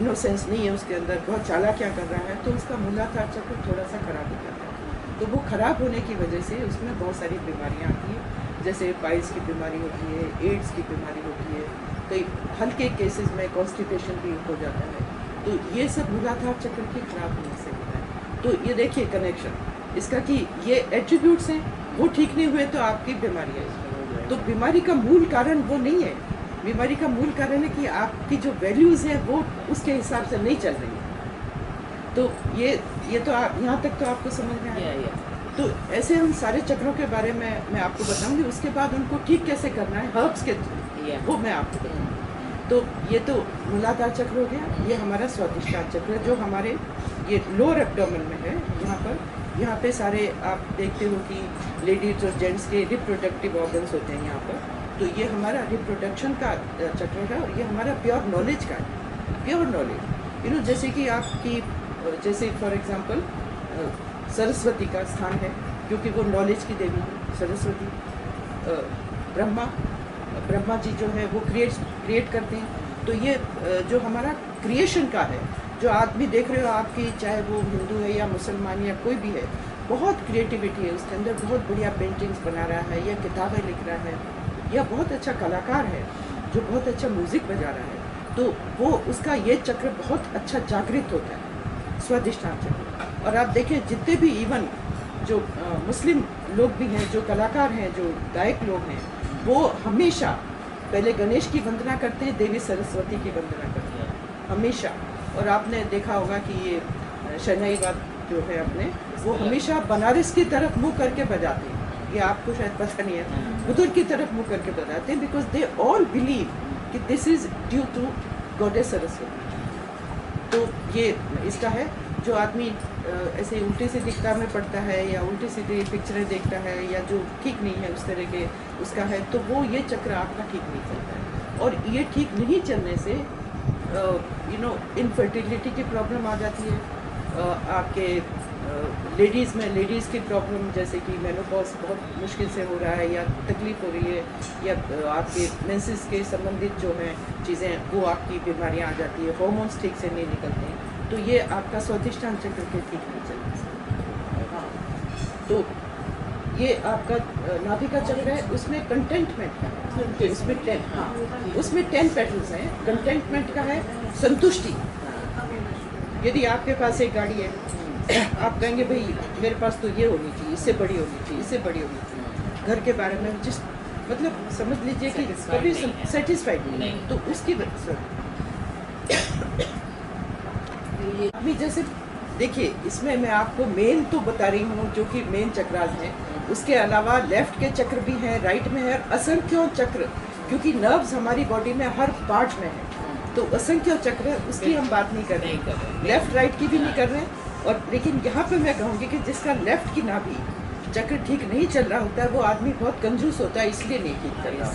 A: इनोसेंस नहीं है उसके अंदर, बहुत चालाकियाँ कर रहा है, तो उसका मूलाधार चक्र थोड़ा सा खराब हो जाता है। तो वो खराब होने की वजह से उसमें बहुत सारी बीमारियाँ आती हैं, जैसे पाइल्स की बीमारी होती है, एड्स की बीमारी होती है, कई हल्के केसेस में कॉन्स्टिपेशन भी हो जाता है। तो ये सब मूलाधार चक्र की खराब होने से होता है। तो ये देखिए कनेक्शन इसका कि ये एट्रीब्यूट्स हैं, वो ठीक नहीं हुए तो आपकी बीमारी है। तो बीमारी का मूल कारण वो नहीं है, बीमारी का मूल कारण है कि आपकी जो वैल्यूज़ हैं वो उसके हिसाब से नहीं चल रही है। तो ये तो यहाँ तक तो आपको समझ में आया। तो ऐसे हम सारे चक्रों के बारे में मैं आपको बताऊंगी, उसके बाद उनको ठीक कैसे करना है हर्ब्स के वो मैं आपको बताऊँगी। तो ये तो मूलाधार चक्र हो गया, ये हमारा स्वादिष्टान चक्र जो हमारे ये लोअर एब्डोमेन में है। यहाँ पे सारे आप देखते हो कि लेडीज और जेंट्स के रिप्रोडक्टिव ऑर्गन्स होते हैं यहाँ पर। तो ये हमारा रिप्रोडक्शन का चक्र है, और ये हमारा प्योर नॉलेज का है, प्योर नॉलेज। जैसे कि आपकी, जैसे फॉर एग्जांपल सरस्वती का स्थान है, क्योंकि वो नॉलेज की देवी है सरस्वती। ब्रह्मा जी जो है वो क्रिएट करते हैं। तो ये जो हमारा क्रिएशन का है, जो आदमी देख रहे हो आपकी, चाहे वो हिंदू है या मुसलमान या कोई भी है, बहुत क्रिएटिविटी है उसके अंदर, बहुत बढ़िया पेंटिंग्स बना रहा है या किताबें लिख रहा है, या बहुत अच्छा कलाकार है जो बहुत अच्छा म्यूज़िक बजा रहा है, तो वो उसका ये चक्र बहुत अच्छा जागृत होता है, स्वादिष्टान चक्र। और आप देखें जितने भी इवन जो मुस्लिम लोग भी हैं, जो कलाकार हैं, जो गायक लोग हैं, वो हमेशा पहले गणेश की वंदना करते हैं, देवी सरस्वती की वंदना करते हैं हमेशा। और आपने देखा होगा कि ये शहनाई बात जो है अपने, वो हमेशा बनारस की तरफ मुँह करके बजाते हैं, ये आपको शायद पता नहीं है, बुजुर्ग की तरफ मुँह करके बजाते हैं, बिकॉज दे ऑल बिलीव कि this is due to goddess Saraswati. तो ये इसका है, जो आदमी ऐसे उल्टे सीधे किताबें पढ़ता है या उल्टे सीधे पिक्चरें देखता है या जो ठीक नहीं है उस तरह के उसका है, तो वो ये चक्र आपका ठीक नहीं चलता है। और ये ठीक नहीं चलने से इनफर्टिलिटी की प्रॉब्लम आ जाती है, आपके लेडीज़ में लेडीज़ की प्रॉब्लम, जैसे कि मेनोपॉज बहुत मुश्किल से हो रहा है या तकलीफ़ हो रही है, या आपके मेंसेस के संबंधित जो हैं चीज़ें वो आपकी बीमारियां आ जाती है, हार्मोन्स ठीक से नहीं निकलते हैं, तो ये आपका स्वादिष्टान चक्र के ठीक नहीं चलता। हाँ, तो ये आपका नाभि का चक्र है, उसमें कंटेंटमेंट है, उसमें 10, हाँ उसमें 10 पेटल्स हैं। कंटेंटमेंट का है संतुष्टि। यदि आपके पास एक गाड़ी है, आप कहेंगे भाई मेरे पास तो ये होनी चाहिए, इससे बड़ी होनी चाहिए, इससे बड़ी होनी चाहिए, घर के बारे में जिस मतलब समझ लीजिए कि कभी सेटिस्फाइड नहीं, तो उसकी अभी जैसे देखिए, इसमें मैं आपको मेन तो बता रही हूँ जो कि मेन चक्रास हैं, उसके अलावा लेफ्ट के चक्र भी हैं, राइट में है, असंख्यों चक्र, क्योंकि नर्व्स हमारी बॉडी में हर पार्ट में है, तो असंख्य चक्र उसकी हम बात नहीं कर रहे, लेफ्ट राइट की भी नहीं कर रहे। और लेकिन यहाँ पे मैं कहूँगी कि जिसका लेफ्ट की नाभि चक्र ठीक नहीं चल रहा होता है, वो आदमी बहुत कंजूस होता है, इसलिए नहीं ठीक कर रहा।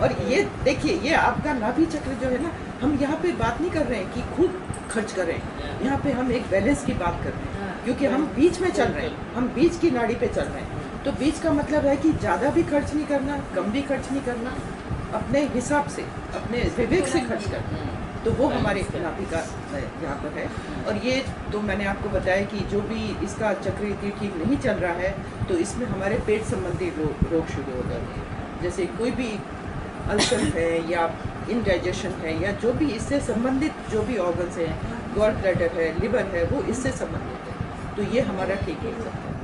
A: और ये देखिए, ये आपका नाभि चक्र जो है ना, हम यहाँ पे बात नहीं कर रहे हैं कि खूब खर्च कर रहे हैं, यहाँ पे हम एक बैलेंस की बात कर रहे हैं, क्योंकि हम बीच में चल रहे हैं, हम बीच की नाड़ी पे चल रहे हैं। तो बीच का मतलब है कि ज़्यादा भी खर्च नहीं करना, कम भी खर्च नहीं करना, अपने हिसाब से, अपने विवेक से खर्च करना, तो वो हमारे नाभि का यहाँ पर है। और ये तो मैंने आपको बताया कि जो भी इसका चक्र यदि ठीक नहीं चल रहा है, तो इसमें हमारे पेट संबंधी रोग शुरू हो जाते हैं, जैसे कोई भी अल्सर है या
B: इनडाइजेशन है या जो भी इससे संबंधित जो भी ऑर्गन्स हैं, गॉल ब्लैडर है, लिवर है, वो इससे संबंधित है, तो ये हमारा ठीक हो सकता है।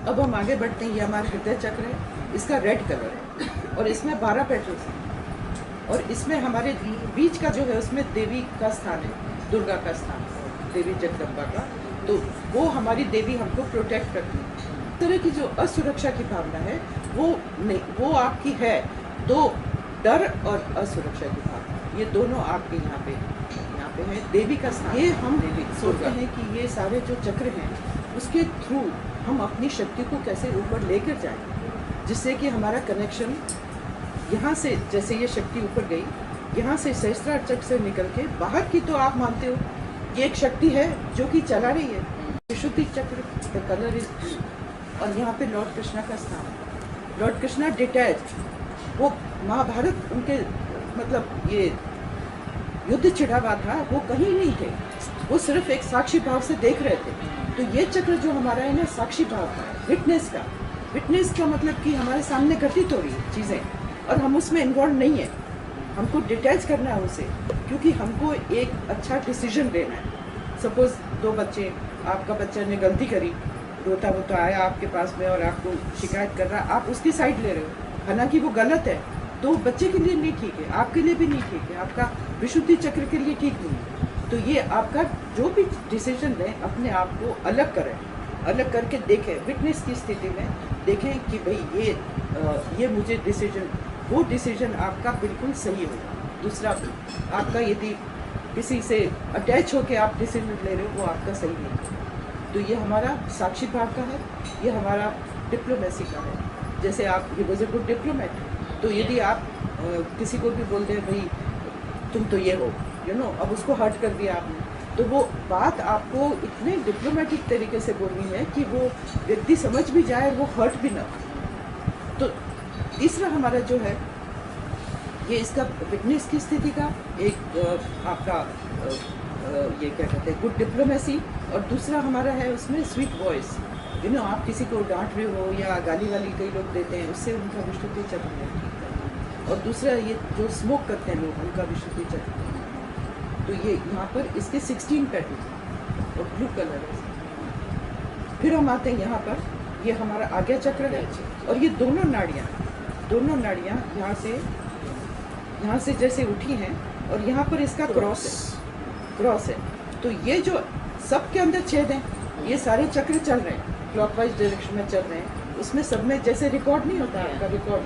B: अब हम आगे बढ़ते हैं। ये हमारा हृदय चक्र है, इसका रेड कलर है और इसमें 12 पेटल्स हैं और इसमें हमारे बीच का जो है उसमें देवी का स्थान है, दुर्गा का स्थान है, देवी जगदम्बा का, तो वो हमारी देवी हमको प्रोटेक्ट करती है। इस तरह की जो असुरक्षा की भावना है वो नहीं, वो आपकी है, तो डर और असुरक्षा की भावना ये दोनों आपके यहाँ पे है। देवी का स्थान, ये हम सोचते हैं कि ये सारे जो चक्र हैं उसके थ्रू हम अपनी शक्ति को कैसे ऊपर लेकर जाएं, जिससे कि हमारा कनेक्शन यहाँ से, जैसे ये शक्ति ऊपर गई, यहाँ से सहस्त्रार चक्र से निकल के बाहर की, तो आप मानते हो ये एक शक्ति है जो कि चला रही है। विशुद्धि चक्र द कलर इज ब्लू और यहाँ पे लॉर्ड कृष्णा का स्थान है। लॉर्ड कृष्णा डिटैच, वो महाभारत उनके मतलब ये युद्ध छिड़ा हुआ था, वो कहीं नहीं थे, वो सिर्फ एक साक्षी भाव से देख रहे थे। तो ये चक्र जो हमारा है ना, साक्षी भाव का, विटनेस का मतलब कि हमारे सामने घटित हो रही है चीज़ें और हम उसमें इन्वॉल्व नहीं है, हमको डिटैच करना है उसे, क्योंकि हमको एक अच्छा डिसीजन लेना है। सपोज 2 बच्चे, आपका बच्चा ने गलती करी, रोता वोता आया आपके पास में और आपको शिकायत कर रहा, आप उसकी साइड ले रहे हो, हालांकि वो गलत है, तो बच्चे के लिए नहीं ठीक है, आपके लिए भी नहीं ठीक है, आपका विशुद्धि चक्र के लिए ठीक नहीं है। तो ये आपका जो भी डिसीजन लें, अपने आप को अलग करें, अलग करके देखें, विटनेस की स्थिति में देखें कि भाई ये मुझे डिसीजन, वो डिसीजन आपका बिल्कुल सही होगा। दूसरा, आपका यदि किसी से अटैच होकर आप डिसीजन ले रहे हो, वो आपका सही नहीं है। तो ये हमारा साक्षी भाव का है, ये हमारा डिप्लोमेसी का है। जैसे आप, ये वॉज अ गुड डिप्लोमेट, तो यदि आप किसी को भी बोल दें भाई तुम तो ये हो, अब उसको हर्ट कर दिया आपने, तो वो बात आपको इतने डिप्लोमेटिक तरीके से बोलनी है कि वो व्यक्ति समझ भी जाए, वो हर्ट भी ना हो। तो तीसरा हमारा जो है, ये इसका विटनेस की स्थिति का एक आपका ये क्या कहते हैं, गुड डिप्लोमेसी, और दूसरा हमारा है उसमें स्वीट वॉइस। आप किसी को डांट रहे हो या गाली वाली कई लोग देते हैं, उससे उनका विशुद्धि चक्र है ठीक है। और दूसरा, ये जो स्मोक करते हैं लोग, उनका विशुद्धि चक्र है। तो ये यहाँ पर इसके 16 पेटल्स और ब्लू कलर है। फिर हम आते हैं यहाँ पर, ये हमारा आज्ञा चक्र है और ये दोनों नाड़ियाँ यहाँ से जैसे उठी हैं और यहाँ पर इसका क्रॉस है। तो ये जो सबके अंदर छेद हैं, ये सारे चक्र चल रहे हैं, क्लॉकवाइज डायरेक्शन में चल रहे हैं। उसमें सब में जैसे रिकॉर्ड नहीं होता आपका, रिकॉर्ड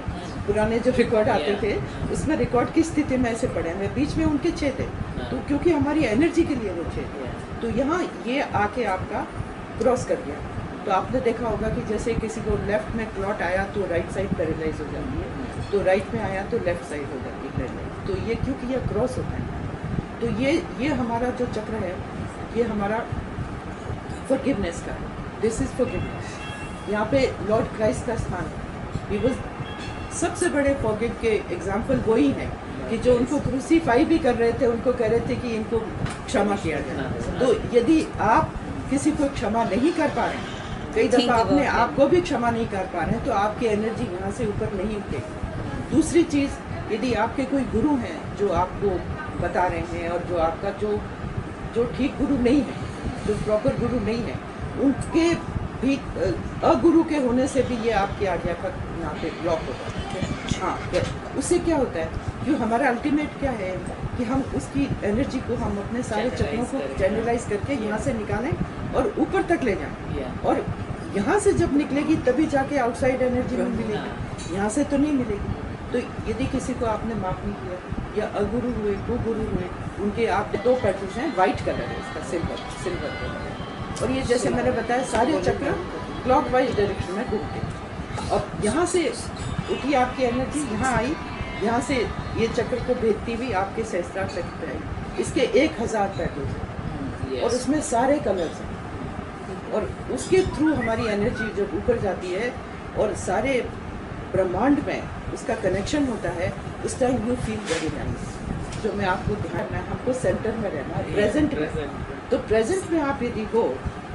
B: पुराने जो रिकॉर्ड आते थे उसमें रिकॉर्ड की स्थिति में ऐसे पड़े हैं, बीच में उनके छेद है, तो क्योंकि हमारी एनर्जी के लिए वो छेद है। तो यहाँ ये आके आपका क्रॉस कर गया। तो आपने देखा होगा कि जैसे किसी को लेफ्ट में क्लॉट आया तो राइट साइड पैरालाइज हो जाती है, तो राइट में आया तो लेफ्ट साइड हो जाती है पैरालाइज। तो ये क्योंकि ये क्रॉस होता है। तो ये हमारा जो चक्र है, ये हमारा फॉरगिवनेस का है। This is forgiveness. यहाँ पे लॉर्ड क्राइस्ट का स्थान है। ही वाज सबसे बड़े फॉरगिव के एग्जाम्पल वही हैं कि जो उनको क्रूसीफाई भी कर रहे थे, उनको कह रहे थे कि इनको क्षमा किया जाए। तो यदि आप किसी को क्षमा नहीं कर पा रहे हैं, कई दफ़ा अपने आप को भी क्षमा नहीं कर पा रहे हैं, तो आपकी एनर्जी यहाँ से ऊपर नहीं उठेगी। दूसरी चीज़, यदि आपके कोई गुरु हैं जो आपको बता रहे हैं और जो आपका जो ठीक गुरु नहीं है, जो प्रॉपर गुरु नहीं है, उनके भी अगुरु के होने से भी ये आपकी आज्ञा का यहाँ पे ब्लॉक होता है। हाँ, उससे क्या होता है, जो हमारा अल्टीमेट क्या है कि हम उसकी एनर्जी को, हम अपने सारे चक्रों को चैनलाइज करके यहाँ से निकालें और ऊपर तक ले जाएं। और यहाँ से जब निकलेगी तभी जाके आउटसाइड एनर्जी में मिलेगी, यहाँ से तो नहीं मिलेगी। तो यदि किसी को आपने माफ नहीं किया या अगुरु हुए, कुगुरु हुए, उनके आप 2 पेटल्स हैं, वाइट कलर है इसका, सिल्वर कलर है। और ये जैसे मैंने बताया, सारे चक्र क्लॉकवाइज डायरेक्शन में घूमते हैं। और यहाँ से उठी आपकी एनर्जी, यहाँ आई, यहाँ से ये चक्र को भेजती हुई आपके सहस्त्रार चक्र पे आई। इसके 1000 पेटल्स हैं और उसमें सारे कलर्स हैं, और उसके थ्रू हमारी एनर्जी जब ऊपर जाती है और सारे ब्रह्मांड में उसका कनेक्शन होता है, उस time you feel very nice. जो मैं आपको ध्यान रखना है, हमको सेंटर में रहना है, प्रेजेंट में। तो प्रेजेंट में आप यदि हो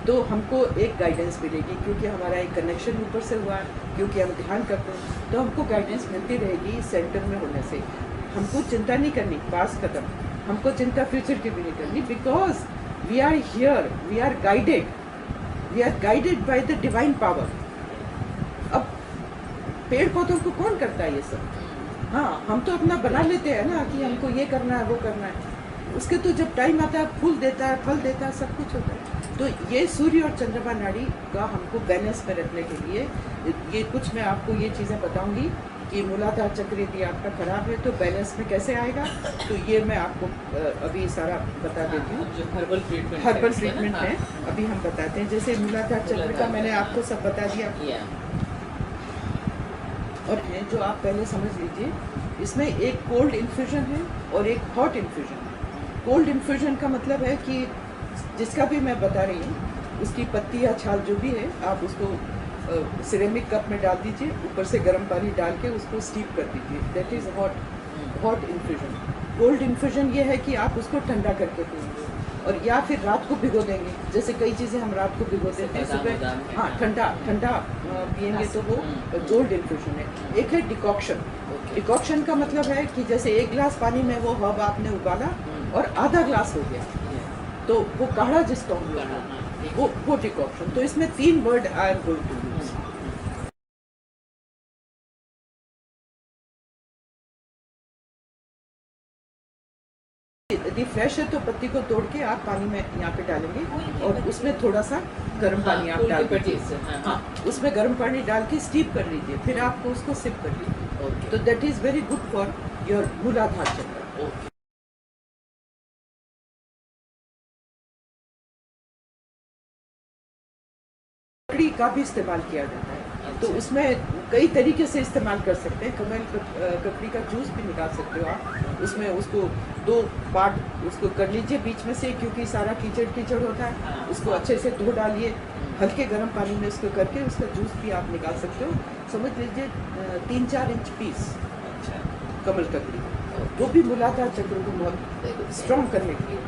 B: तो हमको एक गाइडेंस मिलेगी, क्योंकि हमारा एक कनेक्शन ऊपर से हुआ है, क्योंकि हम ध्यान करते हैं, तो हमको गाइडेंस मिलती रहेगी सेंटर में होने से। हमको चिंता नहीं करनी पास खत्म, हमको चिंता फ्यूचर की भी नहीं करनी, because we are here, we are guided by the divine power. अब पेड़ पौधों को कौन करता है ये सब? हाँ, हम तो अपना बना लेते हैं ना कि हमको ये करना है वो करना है, उसके तो जब टाइम आता है फूल देता है, फल देता है, सब कुछ होता है। तो ये सूर्य और चंद्रमा नाड़ी का हमको बैलेंस में रखने के लिए ये कुछ मैं आपको ये चीज़ें बताऊंगी कि मूलाधार चक्र यदि आपका खराब है तो बैलेंस में कैसे आएगा। तो ये मैं आपको अभी सारा बता देती हूँ।
C: जो हर्बल
B: ट्रीटमेंट है अभी हम बताते हैं। जैसे मूलाधार चक्र का मैंने आपको सब बता दिया, और जो आप पहले समझ लीजिए, इसमें एक कोल्ड इन्फ्यूजन है और एक हॉट इन्फ्यूजन है। कोल्ड इन्फ्यूजन का मतलब है कि जिसका भी मैं बता रही हूँ उसकी पत्ती या छाल जो भी है, आप उसको सिरेमिक कप में डाल दीजिए, ऊपर से गर्म पानी डाल के उसको स्टीप कर दीजिए, that is hot infusion. Cold infusion ये है कि आप उसको ठंडा करके पिएंगे, और या फिर रात को भिगो देंगे। जैसे कई चीज़ें हम रात को भिगो देते हैं, सुबह हाँ ठंडा पिएंगे, तो वो कोल्ड इन्फ्यूजन है। एक है डिकॉक्शन। डिकॉक्शन का मतलब है कि जैसे 1 गिलास पानी में वो हर्ब आपने उबाला और आधा ग्लास हो गया, तो वो काढ़ा जिसको हम लोग वो डिकॉक्शन। तो इसमें 3 word I am going to use. यदि फ्रेश है तो पत्ती को तोड़ के आप पानी में यहाँ पे डालेंगे, और उसमें थोड़ा सा गर्म पानी आप डाल दीजिए। हाँ, उसमें गर्म पानी डाल के स्टीप कर लीजिए, फिर आपको उसको सिप कर लीजिए। तो that is very good for your मूलाधार चक्र। ककड़ी का भी इस्तेमाल किया जाता है, तो उसमें कई तरीके से इस्तेमाल कर सकते हैं। ककड़ी का जूस भी निकाल सकते हो आप। उसमें उसको 2 पार्ट उसको कर लीजिए बीच में से, क्योंकि सारा कीचड़ होता है, उसको अच्छे से धो डालिए, हल्के गर्म पानी में उसको करके उसका जूस भी आप निकाल सकते हो। समझ लीजिए 3-4 इंच पीस कमल ककड़ी, वो भी मूलाधार चक्र को बहुत स्ट्रॉन्ग करने के लिए।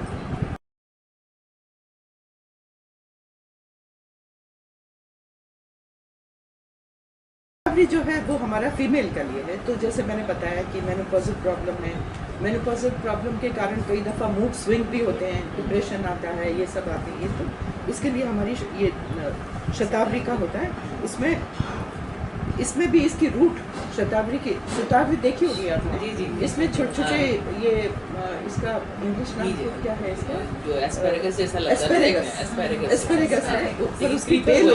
B: जो है वो हमारा फीमेल के लिए है। तो जैसे मैंने बताया कि मेनोपॉज़ल प्रॉब्लम है, मेनोपॉज़ल प्रॉब्लम के कारण कई दफ़ा मूड स्विंग भी होते हैं, डिप्रेशन आता है, ये सब आते हैं। तो इसके लिए हमारी ये शतावरी का होता है। इसमें भी इसकी रूट शतावरी देखी होगी आपने।
C: जी।
B: इसमें छोटे ये इसका इंग्लिश नाम क्या है इसका?
C: जो एस्पैरेगस जैसा लगता है।
B: एस्पैरेगस है, पर उसकी बेल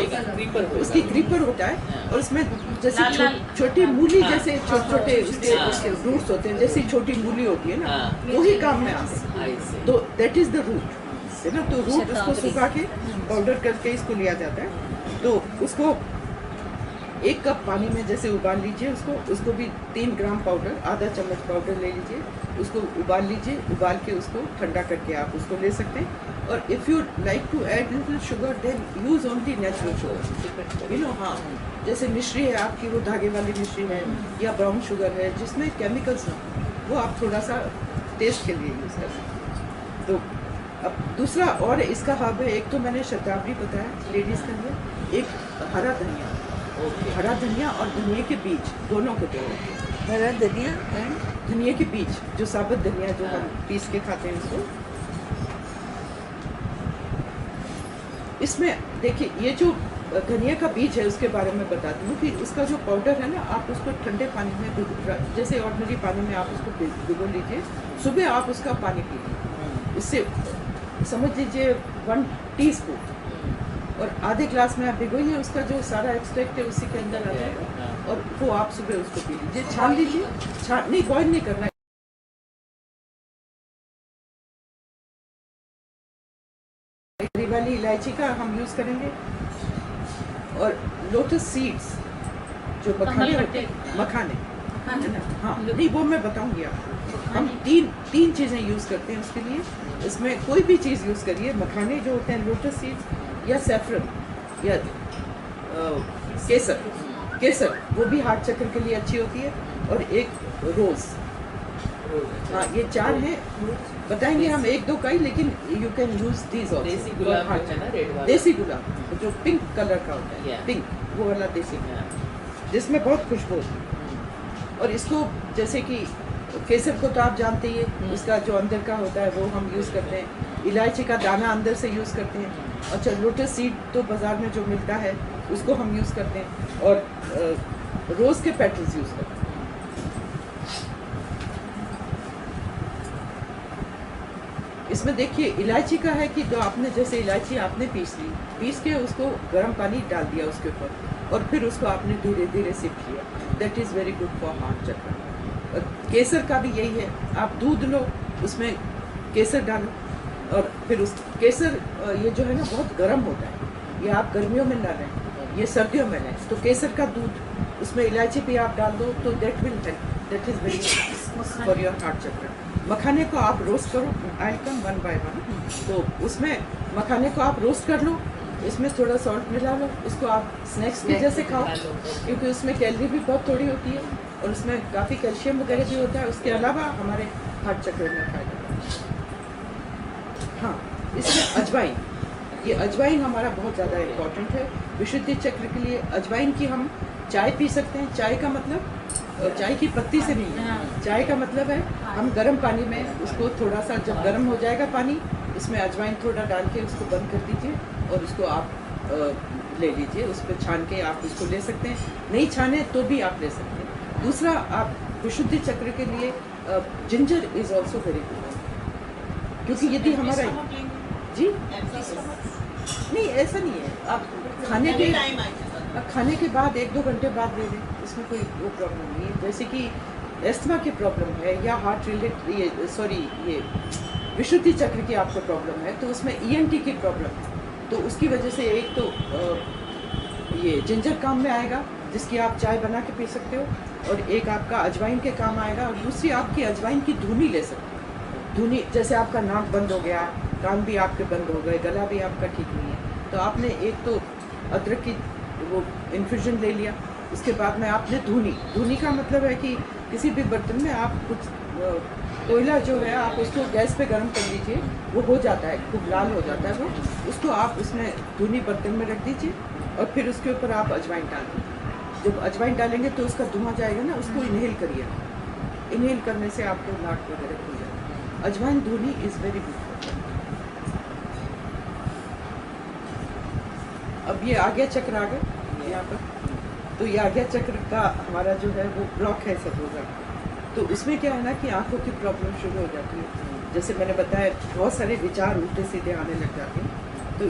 B: उसकी क्रीपर होता है, और उसमें जैसे छोटी मूली जैसे छोटे उसके रूट्स होते हैं, जैसी छोटी मूली होती है ना, वही काम में आते हैं। तो दैट इज द रूट है ना। तो रूट उसको सुखा के पाउडर करके इसको लिया जाता है। तो उसको 1 कप पानी में जैसे उबाल लीजिए, उसको भी 3 ग्राम पाउडर, आधा चम्मच पाउडर ले लीजिए, उसको उबाल लीजिए। उबाल के उसको ठंडा करके आप उसको ले सकते हैं। और if you like to add little sugar, then use only natural sugar, you know. हाँ, जैसे मिश्री है आपकी, वो धागे वाली मिश्री है, या ब्राउन शुगर है जिसमें केमिकल्स ना, वो आप थोड़ा सा टेस्ट के लिए यूज़ कर सकते हैं। तो अब दूसरा और इसका हब है, एक तो मैंने शतावरी बताया लेडीज़ का लिए, एक हरा धनिया। हरा धनिया और धनिया के बीज दोनों को देना।
D: हरा धनिया एंड
B: धनिया के बीज, जो साबुत धनिया जो हम पीस के खाते हैं उसको। इसमें देखिए, ये जो धनिया का बीज है उसके बारे में बताती हूँ। फिर उसका जो पाउडर है ना, आप उसको ठंडे पानी में जैसे ऑर्डिनरी पानी में आप उसको भिगो लीजिए। सुबह आप उसका पानी पीजिए। इससे समझ लीजिए 1 टीस्पून, और आधे ग्लास में आप भिगोइए, उसका जो सारा एक्सट्रैक्ट है उसी के अंदर आ जाएगा, और वो आप सुबह उसको पी लीजिए। छान लीजिए, नहीं बॉयल नहीं करना है। हरी वाली इलायची का हम यूज़ करेंगे, और लोटस सीड्स जो मखाने होते हैं, मखाने है ना। हाँ, नहीं वो मैं बताऊंगी आपको। हम तीन चीज़ें यूज़ करते हैं उसके लिए। इसमें कोई भी चीज़ यूज़ करिए, मखाने जो होते हैं, लोटस सीड्स, या सैफरन, या केसर, वो भी हार्ट चक्र के लिए अच्छी होती है, और एक रोज़। हाँ, ये 4 हैं। बताएंगे हम 1-2 का ही, लेकिन you can use these also. देसी गुलाब जो पिंक कलर का होता है, पिंक, वो वाला देसी गुलाब जिसमें बहुत खुशबू होती है। और इसको जैसे कि केसर को तो आप जानते ही हैं, उसका जो अंदर का होता है वो हम यूज़ करते हैं। इलायची का दाना अंदर से यूज़ करते हैं। अच्छा, लोटस सीड तो बाज़ार में जो मिलता है उसको हम यूज़ करते हैं, और रोज़ के पेटल्स यूज़ करते हैं। इसमें देखिए इलायची का है कि जो आपने जैसे इलायची आपने पीस के उसको गर्म पानी डाल दिया उसके ऊपर, और फिर उसको आपने धीरे धीरे सिप किया। That is very good for heart चक्र। और केसर का भी यही है, आप दूध लो, उसमें केसर डालो, और फिर उस केसर ये जो है ना बहुत गर्म होता है, ये आप गर्मियों में ना लें, ये सर्दियों में लें। तो केसर का दूध उसमें इलायची भी आप डाल दो तो that will help, that is very good for your heart चक्र। मखाने को आप रोस्ट करो, आई कम वन बाय वन। तो उसमें मखाने को आप रोस्ट कर लो, इसमें थोड़ा सॉल्ट मिला लो, इसको आप स्नैक्स के जैसे खाओ, क्योंकि उसमें कैलोरी भी बहुत थोड़ी होती है और उसमें काफ़ी कैल्शियम वगैरह भी होता है। उसके अलावा हमारे हार्ट चक्र में फायदा है। हाँ, इसमें अजवाइन, ये अजवाइन हमारा बहुत ज़्यादा इम्पोर्टेंट है विशुद्धि चक्र के लिए। अजवाइन की हम चाय पी सकते हैं। चाय का मतलब चाय की पत्ती से नहीं है, चाय का मतलब है हम गर्म पानी में उसको थोड़ा सा, जब गर्म हो जाएगा पानी, इसमें अजवाइन थोड़ा डाल के उसको बंद कर दीजिए और उसको आप ले लीजिए, उस पर छान के आप उसको ले सकते हैं। नहीं छाने तो भी आप ले सकते हैं। दूसरा, आप विशुद्धि चक्र के लिए ginger is also very good, क्योंकि यदि हमारा जी नहीं ऐसा नहीं है, आप खाने के बाद 1-2 घंटे बाद ले लें, इसमें कोई वो प्रॉब्लम नहीं है। जैसे कि एस्थमा की प्रॉब्लम है या हार्ट रिलेटेड ये विशुद्धि चक्र की आपको प्रॉब्लम है, तो उसमें ENT की प्रॉब्लम है, तो उसकी वजह से एक तो ये जिंजर काम में आएगा, जिसकी आप चाय बना के पी सकते हो, और एक आपका अजवाइन के काम आएगा, और दूसरी आपकी अजवाइन की धुनी ले सकते हो। धुनी जैसे आपका नाक बंद हो गया, कान भी आपके बंद हो गए, गला भी आपका ठीक नहीं है, तो आपने एक तो अदरक की वो इन्फ्यूजन ले लिया, उसके बाद में आपने धुनी का मतलब है कि किसी भी बर्तन में आप कुछ कोयला जो है आप उसको गैस पे गर्म कर लीजिए, वो हो जाता है, खूब लाल हो जाता है वो, उसको आप उसमें धुनी बर्तन में रख दीजिए, और फिर उसके ऊपर आप अजवाइन डाल दीजिए। जब अजवाइन डालेंगे तो उसका धुआं जाएगा ना, उसको इनहेल करिए। इनहेल करने से आपको नाक वगैरह खुल जाएगा। अजवाइन धुनी इज़ वेरी गुड। अब ये आज्ञा चक्र आ गए यहाँ पर, तो ये आज्ञा चक्र का हमारा जो है वो ब्लॉक है सपोज, तो उसमें क्या है ना कि आंखों की प्रॉब्लम शुरू हो जाती है। जैसे मैंने बताया, बहुत सारे विचार उल्टे सीधे आने लग जाते हैं। तो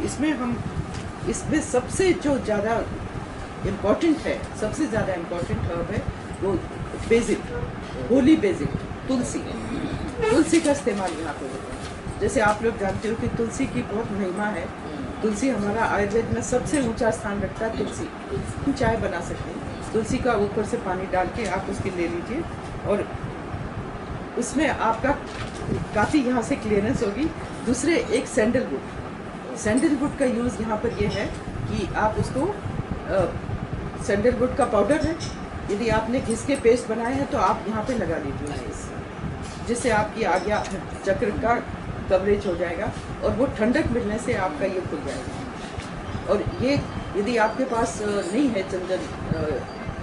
B: इसमें सबसे जो ज़्यादा इम्पोर्टेंट है, सबसे ज़्यादा इम्पोर्टेंट हर्ब है वो बेसिक, होली बेसिक, तुलसी का इस्तेमाल यहाँ पर होता है। जैसे आप लोग जानते हो कि तुलसी की बहुत महिमा है। तुलसी हमारा आयुर्वेद में सबसे ऊंचा स्थान रखता है। तुलसी हम चाय बना सकते हैं, तुलसी का ऊपर से पानी डाल के आप उसकी ले लीजिए, और उसमें आपका काफ़ी यहाँ से क्लियरेंस होगी। दूसरे, एक सैंडलवुड का यूज़ यहाँ पर ये है कि आप उसको सैंडलवुड का पाउडर है, यदि आपने घिस के पेस्ट बनाए हैं तो आप यहाँ पे लगा लीजिए, जिससे आपकी आज्ञा चक्र का कवरेज हो जाएगा, और वो ठंडक मिलने से आपका ये खुल जाएगा। और ये यदि आपके पास नहीं है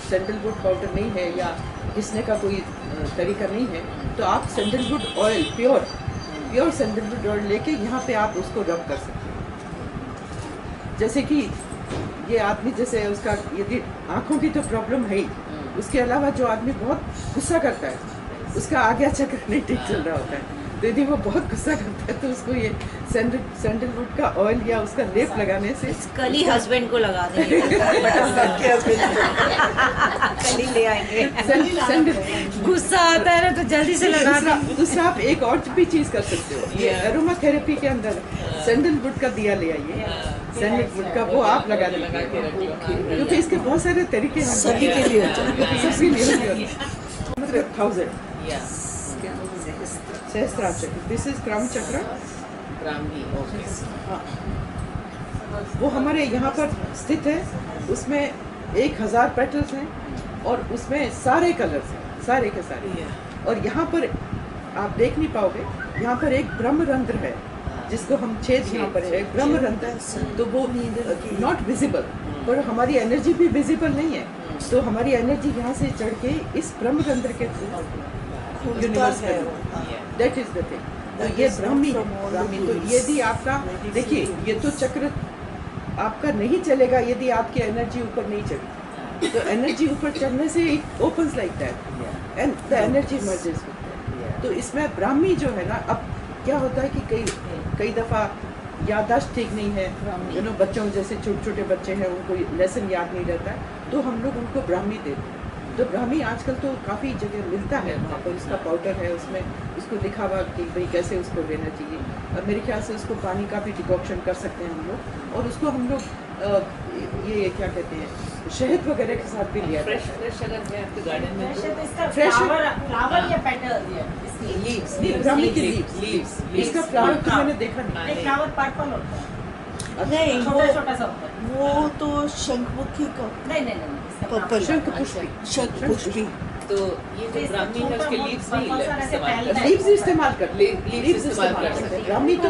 B: सैंडलवुड पाउडर नहीं है, या घिसने का कोई तरीका नहीं है, तो आप sandalwood oil, pure sandalwood oil लेके यहाँ पे आप उसको रब कर सकते हैं। जैसे कि ये आदमी, जैसे उसका यदि आँखों की तो प्रॉब्लम है ही, उसके अलावा जो आदमी बहुत गुस्सा करता है, उसका आज्ञा चक्र नहीं ठीक चल रहा होता है, तो यदि वो बहुत गुस्सा करता है तो उसको ये सैंडलवुड का ऑयल या उसका लेप लगाने से,
D: कल ही हस्बैंड को लगा देंगे कल ही ले आएंगे। गुस्सा आता है ना तो जल्दी से लगा देंगे।
B: दूसरा आप एक और भी चीज़ कर सकते हो, ये एरोमा थेरेपी के अंदर सैंडलवुड का दिया ले आइए, सैंडलवुड का वो आप लगा दीजिए, क्योंकि इसके बहुत सारे तरीके हैं,
D: सभी के लिए
B: सबके लिए 1000 सहस्त्रार चक्र, दिस इज क्राउन चक्र। हाँ, वो हमारे यहाँ पर स्थित है, उसमें 1000 पेटल्स हैं, और उसमें सारे कलर्स हैं, सारे के सारे। और यहाँ पर आप देख नहीं पाओगे, यहाँ पर एक ब्रह्मरंध्र है, जिसको हम छेद यहाँ पर है, ब्रह्मरंध्र, तो वो नॉट विजिबल, पर हमारी एनर्जी भी विजिबल नहीं है, तो हमारी एनर्जी यहाँ से चढ़ के इस ब्रह्मरंध्र के through universal, that is the thing. तो ये ब्राह्मी तो यदि आपका देखिए ये तो चक्र आपका नहीं चलेगा यदि आपकी एनर्जी ऊपर नहीं चढ़ी। तो एनर्जी ऊपर चढ़ने से it opens like that and the energy merges. तो इसमें ब्राह्मी जो है ना, अब क्या होता है कि कई दफ़ा याददाश्त ठीक नहीं है, बच्चों जैसे छोटे छोटे बच्चे हैं उनको लेसन याद नहीं रहता है, तो हम लोग उनको ब्राह्मी देते हैं। तो ब्राह्मी आजकल तो काफ़ी जगह मिलता है, वहाँ पर उसका पाउडर है, उसमें उसको लिखा हुआ कि भाई कैसे उसको लेना चाहिए। और मेरे ख्याल से उसको पानी का भी डिकॉक्शन कर सकते हैं हम लोग, और उसको हम लोग ये क्या कहते हैं शहद वगैरह के साथ भी लिया
C: फ्रेश अगर है आपके गार्डन में
B: फ्रेश
D: फ्लावर या पेटल
C: लीव्स
B: ब्राह्मी की लीव्स। इसका फ्लावर तो मैंने देखा नहीं।
D: फ्लावर पर्पल होता है,
E: नहीं
D: छोटा छोटा सा होता है।
E: वो तो शंखमुखी का
D: नहीं
E: पर्पल शंखपुष्पी।
C: तो ये जो ब्राह्मी है उसके लीव्स नहीं इस्तेमाल कर
B: लीव्स इस्तेमाल कर
C: लीव्स इस्तेमाल कर सकते हैं।
B: ब्राह्मी तो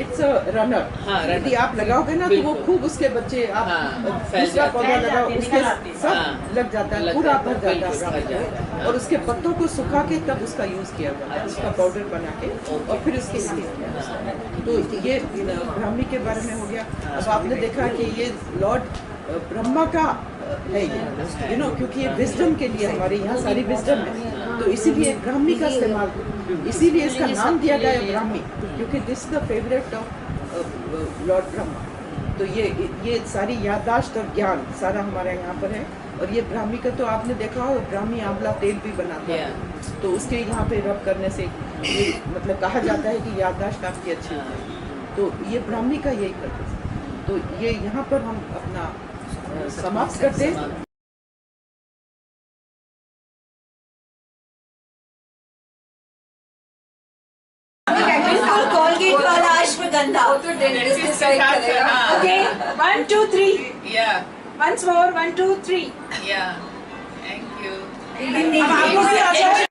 B: इट्स अ रनर।
C: हाँ,
B: यदि आप लगाओगे ना तो वो खूब उसके बच्चे आप दूसरा पौधा लगाओ उसके सब लग जाता है, पूरा भर जाता है। और उसके पत्तों को सुखा के तब उसका यूज किया जाता है, उसका पाउडर बना के और फिर उसके तो ये ब्राह्मी के बारे में हो गया। अब आपने देखा कि ये लॉर्ड ब्रह्मा का है ये, क्योंकि ये विजडम के लिए हमारे यहाँ सारी विजडम है, तो इसीलिए ब्राह्मी का इस्तेमाल, इसीलिए इसका नाम दिया गया है ब्राह्मी, क्योंकि this the favourite of Lord Brahma. तो ये सारी याददाश्त और ज्ञान सारा हमारे यहाँ पर है। और ये ब्राह्मी का तो आपने देखा हो, ब्राह्मी आंवला तेल भी बनाता है, तो उसके यहाँ पे रब करने से ये मतलब कहा जाता है कि याददाश्त आपकी अच्छी होती है। तो ये ब्राह्मी का यही पर्पस है। तो ये यहाँ पर हम अपना समाप्त करते हैं।
E: कोलगेट वाला ashwagandha.
D: Okay 1 2 3
C: Yeah,
D: once more 1 2 3
C: yeah. Thank you.
E: अब आप लोग भी आ जाओ।